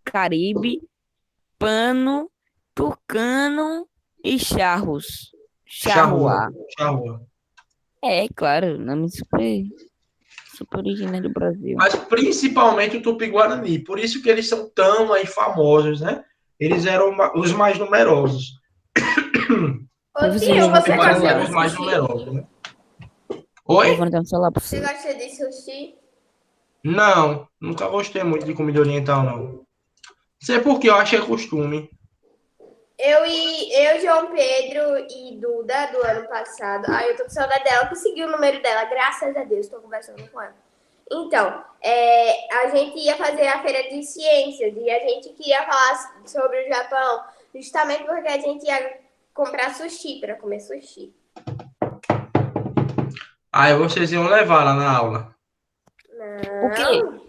Caribe, Pano, Tucano e Charros. Charrua. Charruá. Charrua. É, claro, nome super original do Brasil. Mas principalmente o Tupi-Guarani. Por isso que eles são tão aí famosos, né? Eles eram os mais numerosos. Ô Professor, tio, eu vou você falar. Tupi-Guarani gosta eram de os mais sushi? numerosos, né? Eu Oi? vou dar um celular pra Você você. gosta de sushi? Não, nunca gostei muito de comida oriental, não. Sei por que eu acho que é costume. João Pedro e Duda do ano passado. Ai, eu tô com saudade dela, consegui o número dela, graças a Deus, tô conversando com ela. Então, a gente ia fazer a feira de ciências e a gente queria falar sobre o Japão, justamente porque a gente ia comprar sushi para comer sushi. Aí vocês iam levar lá na aula. O quê? Não.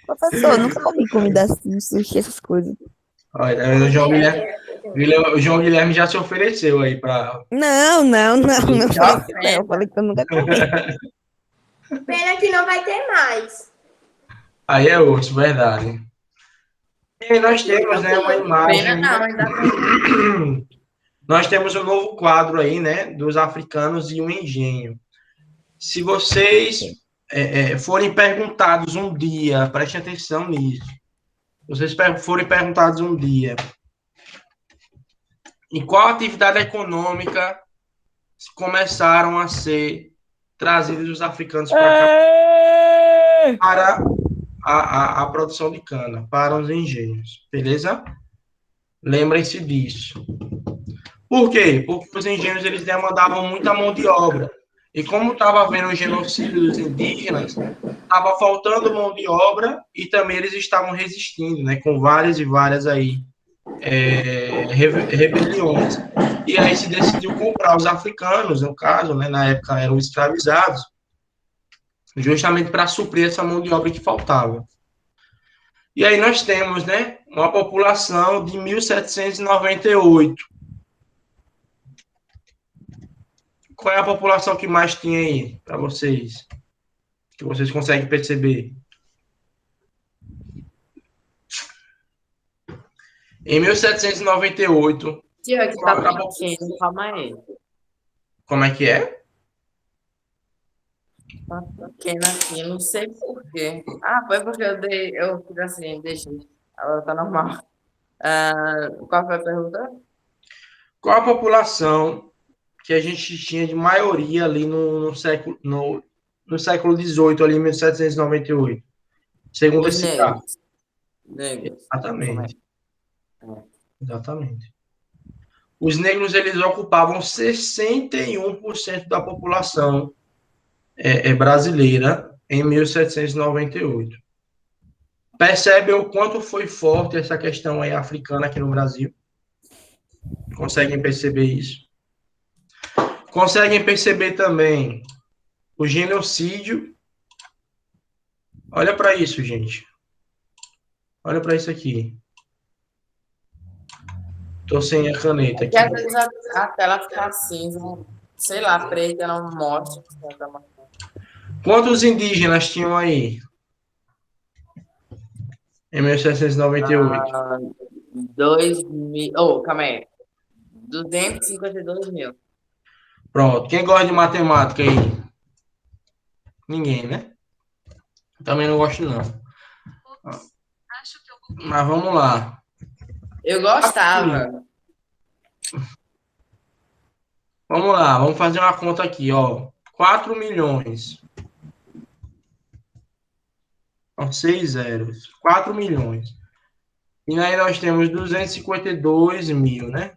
Professor, nunca comi comida assim, sushi, essas coisas. Olha, tá vendo? O João Guilherme já se ofereceu aí para. Não foi isso, não. Eu falei que eu nunca comi. Pena que não vai ter mais. Aí é osso, verdade. E nós temos, né, uma Pena imagem. não, ainda tem. Nós temos um novo quadro aí, né, dos africanos e o engenho. Se vocês forem perguntados um dia, preste atenção nisso. Vocês forem perguntados um dia em qual atividade econômica começaram a ser trazidos os africanos para cá, para a produção de cana, para os engenhos, beleza? Lembrem-se disso. Por quê? Porque os engenhos eles demandavam muita mão de obra. E como estava havendo o genocídio dos indígenas, estava faltando mão de obra e também eles estavam resistindo, né, com várias e várias aí rebeliões. E aí se decidiu comprar os africanos, no caso, né, na época eram escravizados, justamente para suprir essa mão de obra que faltava. E aí nós temos, né, uma população de 1798. Qual é a população que mais tinha aí, para vocês? Que vocês conseguem perceber? Em 1798, Tia, que tá pequeno, calma aí. como é que é? Tá pequeno aqui, não sei por quê. Ah, foi porque eu fiz assim, deixei. Ela tá normal. Qual foi a pergunta? Qual a população que a gente tinha de maioria ali no século XVIII, ali em 1798? Segundo Os esse dado. negros. Exatamente. Como é? Exatamente. Os negros, eles ocupavam 61% da população brasileira em 1798. Percebem o quanto foi forte essa questão aí africana aqui no Brasil? Conseguem perceber isso? Conseguem perceber também o genocídio? Olha para isso, gente. Olha para isso aqui. Tô sem a caneta Porque às aqui. vezes a tela fica cinza, sei lá, preta, não mostra. Quantos indígenas tinham aí em 1798? 2.000. Oh, calma aí. 252.000. Pronto. Quem gosta de matemática aí? Ninguém, né? Também não gosto, não. Mas vamos lá. Eu gostava. Vamos lá, vamos fazer uma conta aqui, ó. 4 milhões. Ó, 6 zeros. 4 milhões. E aí nós temos 252 mil, né?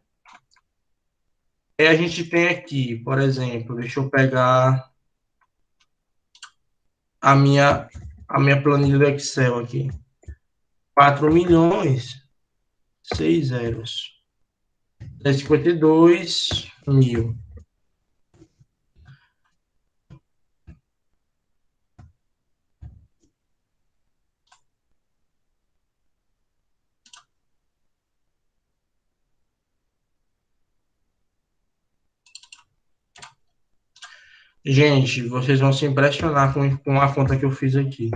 E a gente tem aqui, por exemplo, deixa eu pegar a minha planilha do Excel aqui. 4 milhões, 6 zeros. 252 mil. Gente, vocês vão se impressionar com a conta que eu fiz aqui.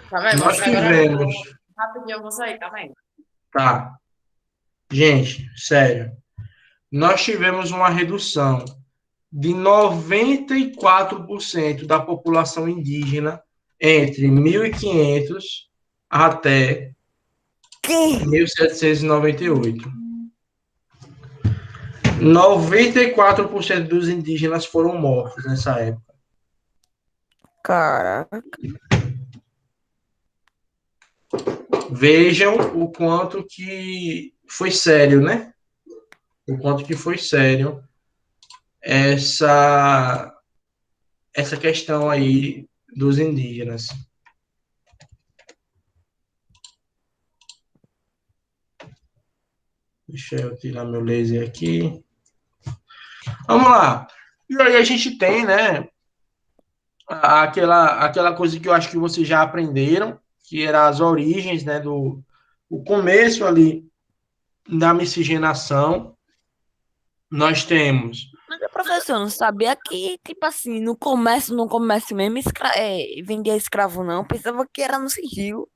Calma aí, Nós você agora. tivemos. Rapidinho, eu vou sair, calma aí. Tá. Gente, sério. Nós tivemos uma redução de 94% da população indígena entre 1500 até 1798. 94% dos indígenas foram mortos nessa época. Caraca. Vejam o quanto que foi sério, né? O quanto que foi sério essa questão aí dos indígenas. Deixa eu tirar meu laser aqui. Vamos lá. E aí a gente tem, né, aquela coisa que eu acho que vocês já aprenderam, que era as origens, né, o começo ali da miscigenação. Nós temos. Mas, professor, não sabia que, tipo assim, no comércio mesmo, vendia escravo, não. Pensava que era no sigilo.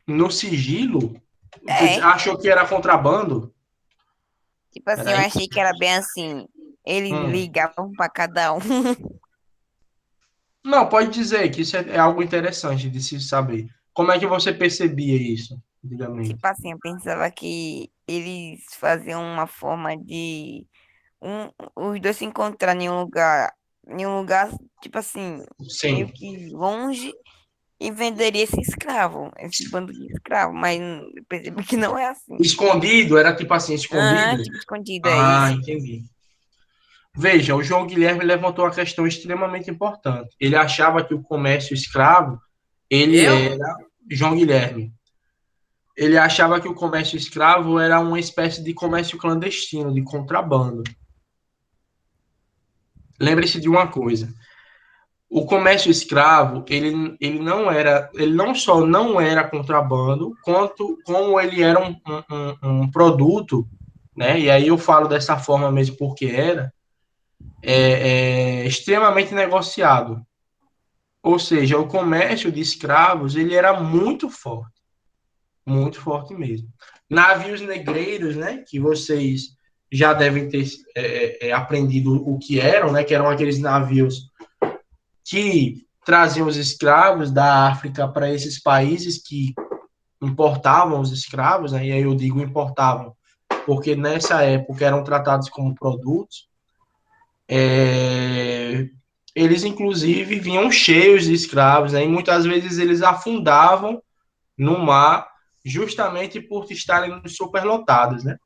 No sigilo, É, achou que era contrabando? tipo assim, Era eu isso? achei que era bem assim. Eles Hum. ligavam pra cada um. Não, pode dizer que isso é algo interessante de se saber. Como é que você percebia isso, Tipo antigamente? assim, eu pensava que eles faziam uma forma de os dois se encontrar em um lugar, tipo assim, meio Sim. que longe, e venderia esse escravo, esse bando de escravo, mas eu percebi que não é assim. Escondido? Era tipo assim, Ah, escondido? tipo escondido, é Ah, isso. entendi. Veja, o João Guilherme levantou uma questão extremamente importante. Ele achava que o comércio escravo, ele Eu? era João Guilherme. Ele achava que o comércio escravo era uma espécie de comércio clandestino, de contrabando. Lembre-se de uma coisa: o comércio escravo, ele não só não era contrabando, quanto como ele era um produto, né? E aí eu falo dessa forma mesmo porque era extremamente negociado. Ou seja, o comércio de escravos ele era muito forte mesmo. Navios negreiros, né? Que vocês já devem ter aprendido o que eram, né? Que eram aqueles navios que traziam os escravos da África para esses países que importavam os escravos, né? E aí eu digo importavam, porque nessa época eram tratados como produtos. É, eles, inclusive, vinham cheios de escravos, né? E muitas vezes eles afundavam no mar justamente por estarem superlotados, né?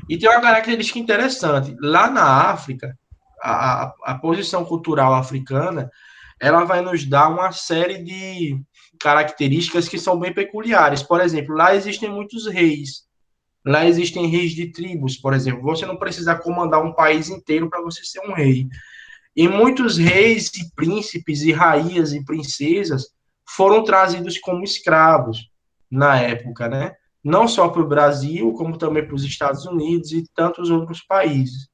E tem uma característica interessante. Lá na África, a posição cultural africana, ela vai nos dar uma série de características que são bem peculiares. Por exemplo, lá existem muitos reis. Lá existem reis de tribos, por exemplo. Você não precisa comandar um país inteiro para você ser um rei. E muitos reis e príncipes e rainhas e princesas foram trazidos como escravos na época, né? Não só para o Brasil, como também para os Estados Unidos e tantos outros países.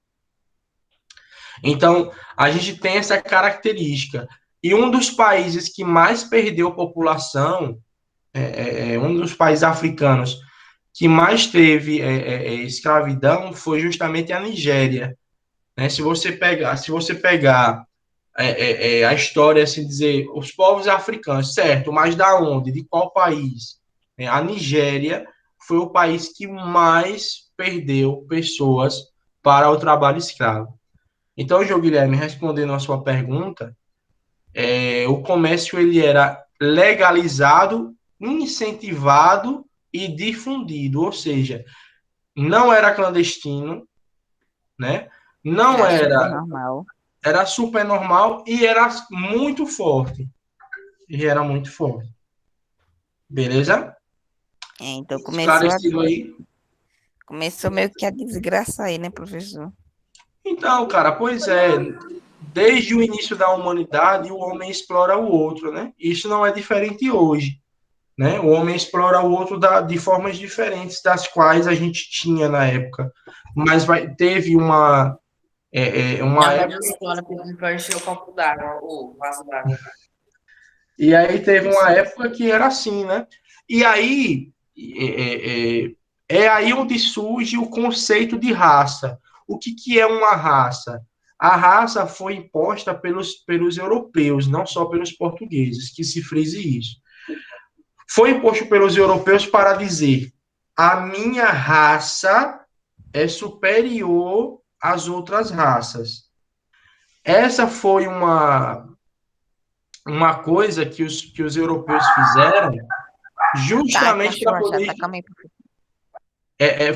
Então, a gente tem essa característica. E um dos países que mais perdeu população, um dos países africanos que mais teve escravidão foi justamente a Nigéria. Né? Se você pegar a história, assim dizer, os povos africanos, certo, mas da onde? De qual país? A Nigéria foi o país que mais perdeu pessoas para o trabalho escravo. Então, João Guilherme, respondendo a sua pergunta, o comércio ele era legalizado, incentivado e difundido, ou seja, não era clandestino, né? Não Era super era, normal. era super normal e era muito forte. E era muito forte. Beleza? Então Esclarecido aí? começou meio que a desgraça aí, né, professor? Então, cara, pois é. Desde o início da humanidade, o homem explora o outro, né? Isso não é diferente hoje, né? O homem explora o outro de formas diferentes das quais a gente tinha na época. Mas teve uma Minha mãe época, funciona pedindo para encher o copo d'água, o vaso d'água. e aí teve uma época que era assim, né? E aí aí onde surge o conceito de raça. O que é uma raça? A raça foi imposta pelos europeus, não só pelos portugueses, que se frise isso. Foi imposto pelos europeus para dizer: a minha raça é superior às outras raças. Essa foi uma coisa que os europeus fizeram Tá, justamente para cachorra poder. chata, calma aí, professor.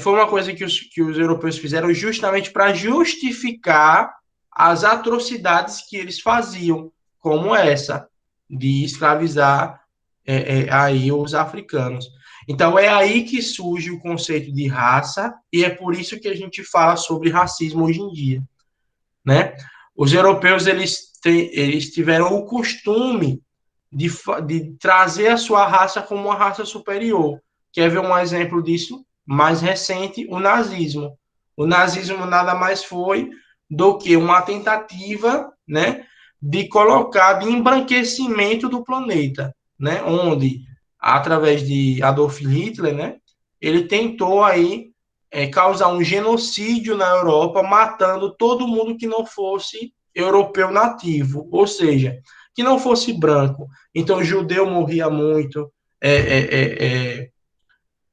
Foi uma coisa que os europeus fizeram justamente para justificar as atrocidades que eles faziam como essa, de escravizar aí os africanos. Então, é aí que surge o conceito de raça, e é por isso que a gente fala sobre racismo hoje em dia, né? Os europeus, eles tiveram o costume de trazer a sua raça como uma raça superior. Quer ver um exemplo disso? Mais recente, o nazismo. O nazismo nada mais foi do que uma tentativa, né, de colocar de embranquecimento do planeta, né, onde através de Adolf Hitler, né, ele tentou aí causar um genocídio na Europa, matando todo mundo que não fosse europeu nativo, ou seja, que não fosse branco. Então, judeu morria muito.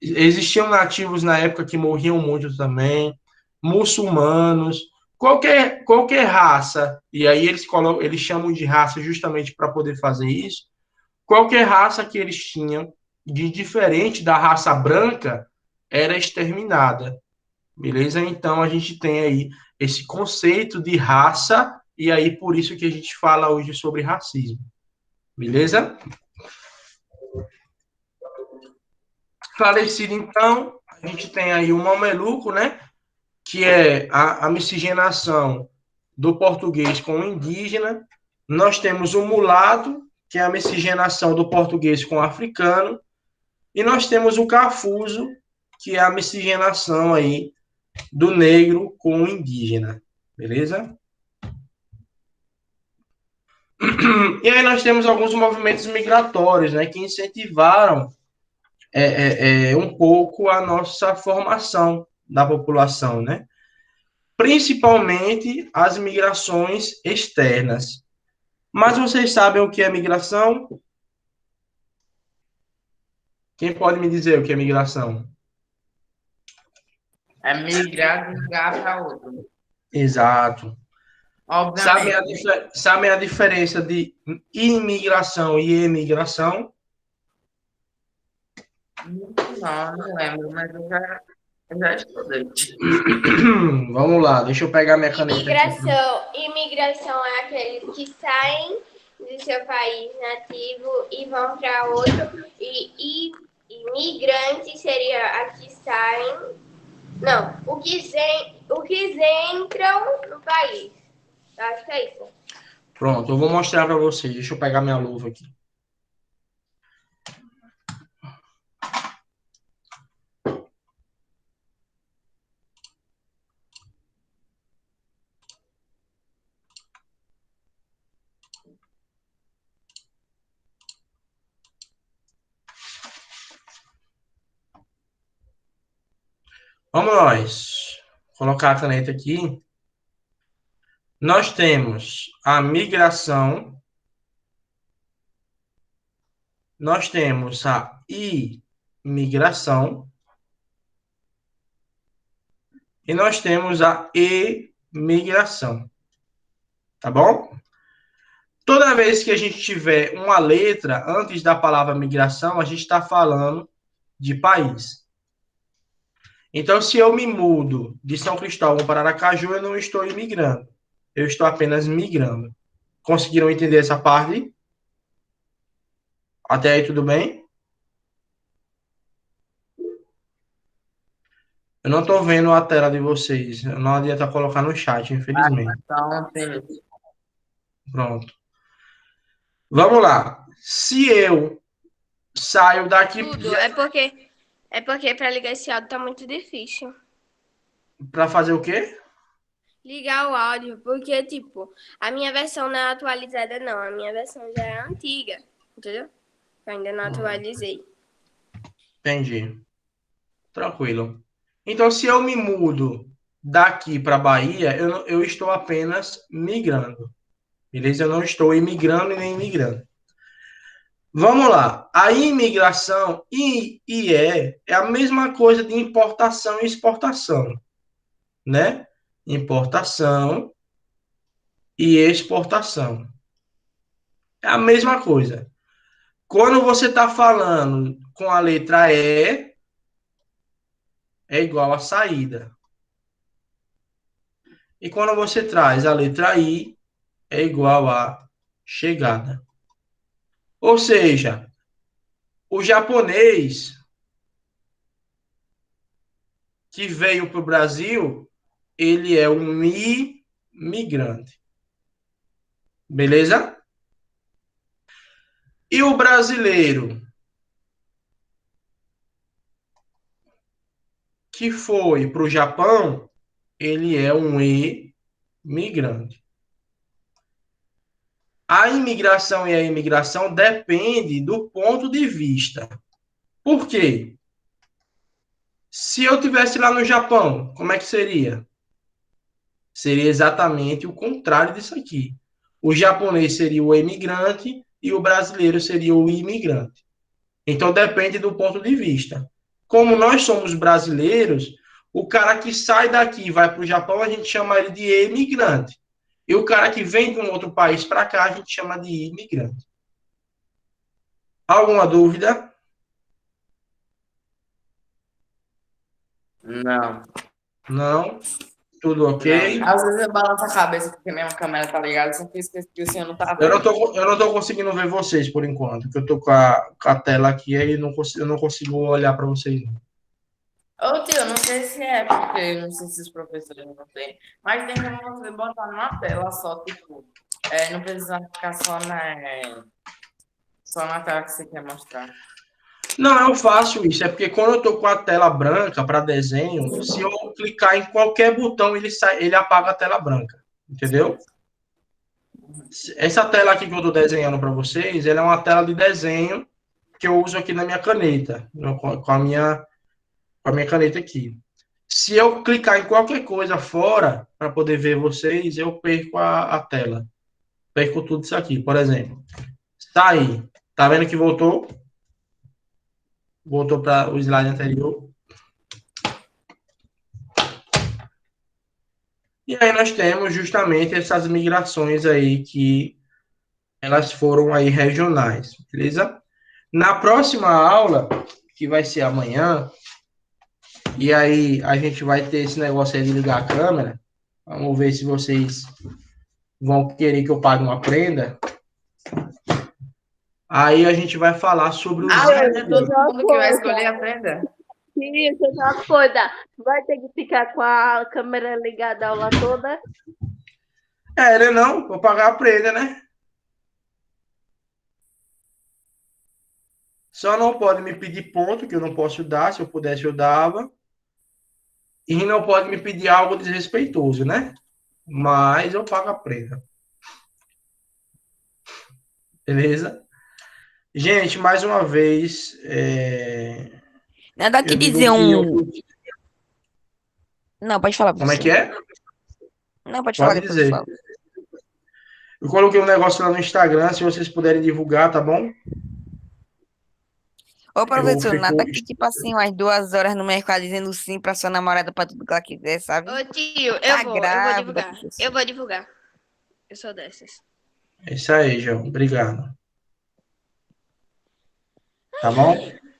Existiam nativos na época que morriam muito também, muçulmanos, qualquer raça, e aí eles chamam de raça justamente para poder fazer isso, qualquer raça que eles tinham, de diferente da raça branca, era exterminada. Beleza? Então a gente tem aí esse conceito de raça, e aí por isso que a gente fala hoje sobre racismo. Beleza? Esclarecido, então, a gente tem aí o mameluco, né? Que é a miscigenação do português com o indígena. Nós temos o mulato, que é a miscigenação do português com o africano. E nós temos o cafuso, que é a miscigenação aí do negro com o indígena. Beleza? E aí nós temos alguns movimentos migratórios, né, que incentivaram um pouco a nossa formação da população, né? Principalmente as migrações externas. Mas vocês sabem o que é migração? Quem pode me dizer o que é migração? É migrar de um lugar para outro. Exato. Obviamente. Sabem a diferença de imigração e emigração? Não, não lembro, mas eu já estudei. Vamos lá, deixa eu pegar minha caneta aqui. Imigração é aqueles que saem do seu país nativo e vão para outro. E imigrantes seria a que saem. Não, o que entram no país. Eu acho que é isso. Pronto, eu vou mostrar para vocês. Deixa eu pegar minha luva aqui. Vamos nós. Vou colocar a caneta aqui. Nós temos a migração. Nós temos a imigração. E nós temos a emigração. Tá bom? Toda vez que a gente tiver uma letra antes da palavra migração, a gente está falando de país. Então, se eu me mudo de São Cristóvão para Aracaju, eu não estou imigrando. Eu estou apenas migrando. Conseguiram entender essa parte? Até aí, tudo bem? Eu não estou vendo a tela de vocês. Não adianta colocar no chat, infelizmente. Então, tem. Pronto. Vamos lá. Se eu saio daqui Tudo. É porque para ligar esse áudio tá muito difícil. para fazer o quê? Ligar o áudio, porque, tipo, a minha versão não é atualizada, não. A minha versão já é antiga, entendeu? Eu ainda não atualizei. Entendi. Tranquilo. Então, se eu me mudo daqui para Bahia, eu estou apenas migrando. Beleza? Eu não estou imigrando e nem imigrando. Vamos lá. A imigração é a mesma coisa de importação e exportação, né? Importação e exportação. É a mesma coisa. Quando você está falando com a letra E, é igual a saída. E quando você traz a letra I, é igual a chegada. Ou seja, o japonês que veio para o Brasil, ele é um imigrante. Beleza? E o brasileiro que foi para o Japão, ele é um imigrante. A imigração e a imigração depende do ponto de vista. Por quê? Se eu tivesse lá no Japão, como é que seria? Seria exatamente o contrário disso aqui. O japonês seria o imigrante e o brasileiro seria o imigrante. Então depende do ponto de vista. Como nós somos brasileiros, o cara que sai daqui e vai para o Japão, a gente chama ele de imigrante. E o cara que vem de um outro país para cá, a gente chama de imigrante. Alguma dúvida? Não. Não? Tudo ok? Não. Às vezes eu balanço a cabeça porque minha câmera tá ligada, só que esqueci que o senhor não tá Eu vendo. não tô conseguindo ver vocês por enquanto, porque eu tô com a tela aqui e eu não consigo olhar para vocês. Ô tio, não sei se é porque eu não sei se os professores não têm, mas tem como você botar numa tela só, tipo, não precisa ficar só na tela que você quer mostrar. Não, eu faço isso. É porque quando eu tô com a tela branca para desenho, se eu clicar em qualquer botão, ele apaga a tela branca. Entendeu? Essa tela aqui que eu tô desenhando para vocês, ela é uma tela de desenho que eu uso aqui na minha caneta, com a minha caneta aqui. Se eu clicar em qualquer coisa fora para poder ver vocês, eu perco a tela. Perco tudo isso aqui. Por exemplo, sair. Tá vendo que voltou? Voltou para o slide anterior. E aí nós temos justamente essas migrações aí que elas foram aí regionais, beleza? Na próxima aula, que vai ser amanhã, e aí a gente vai ter esse negócio aí de ligar a câmera. Vamos ver se vocês vão querer que eu pague uma prenda. Aí a gente vai falar sobre os... É todo mundo que vai escolher a prenda? Isso, outra coisa. Vai ter que ficar com a câmera ligada a aula toda? né, não? Vou pagar a prenda, né? Só não pode me pedir ponto, que eu não posso dar. Se eu pudesse, eu dava. E não pode me pedir algo desrespeitoso, né? Mas eu pago a prenda. Beleza? Gente, mais uma vez... Nada que eu digo dizer que um. Não, pode falar, Como é professor. que é? Não, pode falar, Pode depois eu dizer. falo. Eu coloquei um negócio lá no Instagram, se vocês puderem divulgar, tá bom? Ô, professor, fico- nada que, tipo assim, umas 2 horas no mercado dizendo sim pra sua namorada pra tudo que ela quiser, sabe? Ô, tio, eu Tá vou grávida, divulgar. professor. Eu vou divulgar. Eu sou dessas. É isso aí, João. Obrigado. Tá bom?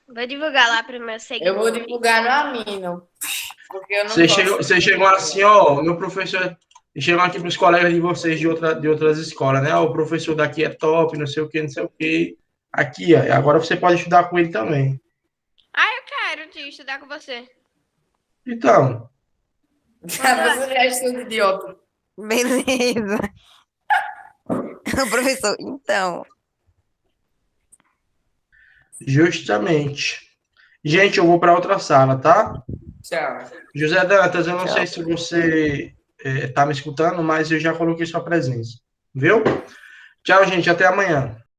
Vou divulgar lá pro meu Eu seguidor. vou divulgar no Amino, porque eu não Você chegou assim, ó, meu professor... Chegam aqui para os colegas de vocês de outras escolas, né? O professor daqui é top, não sei o que, não sei o que. Aqui, ó. Agora você pode estudar com ele também. Eu quero, tio, estudar com você. Então, Você já estuda idiota. Beleza. Ô, professor, então. justamente. Gente, eu vou para outra sala, tá? Tchau. José Dantas, eu não Tchau. sei se você tá me escutando, mas eu já coloquei sua presença. Viu? Tchau, gente. Até amanhã.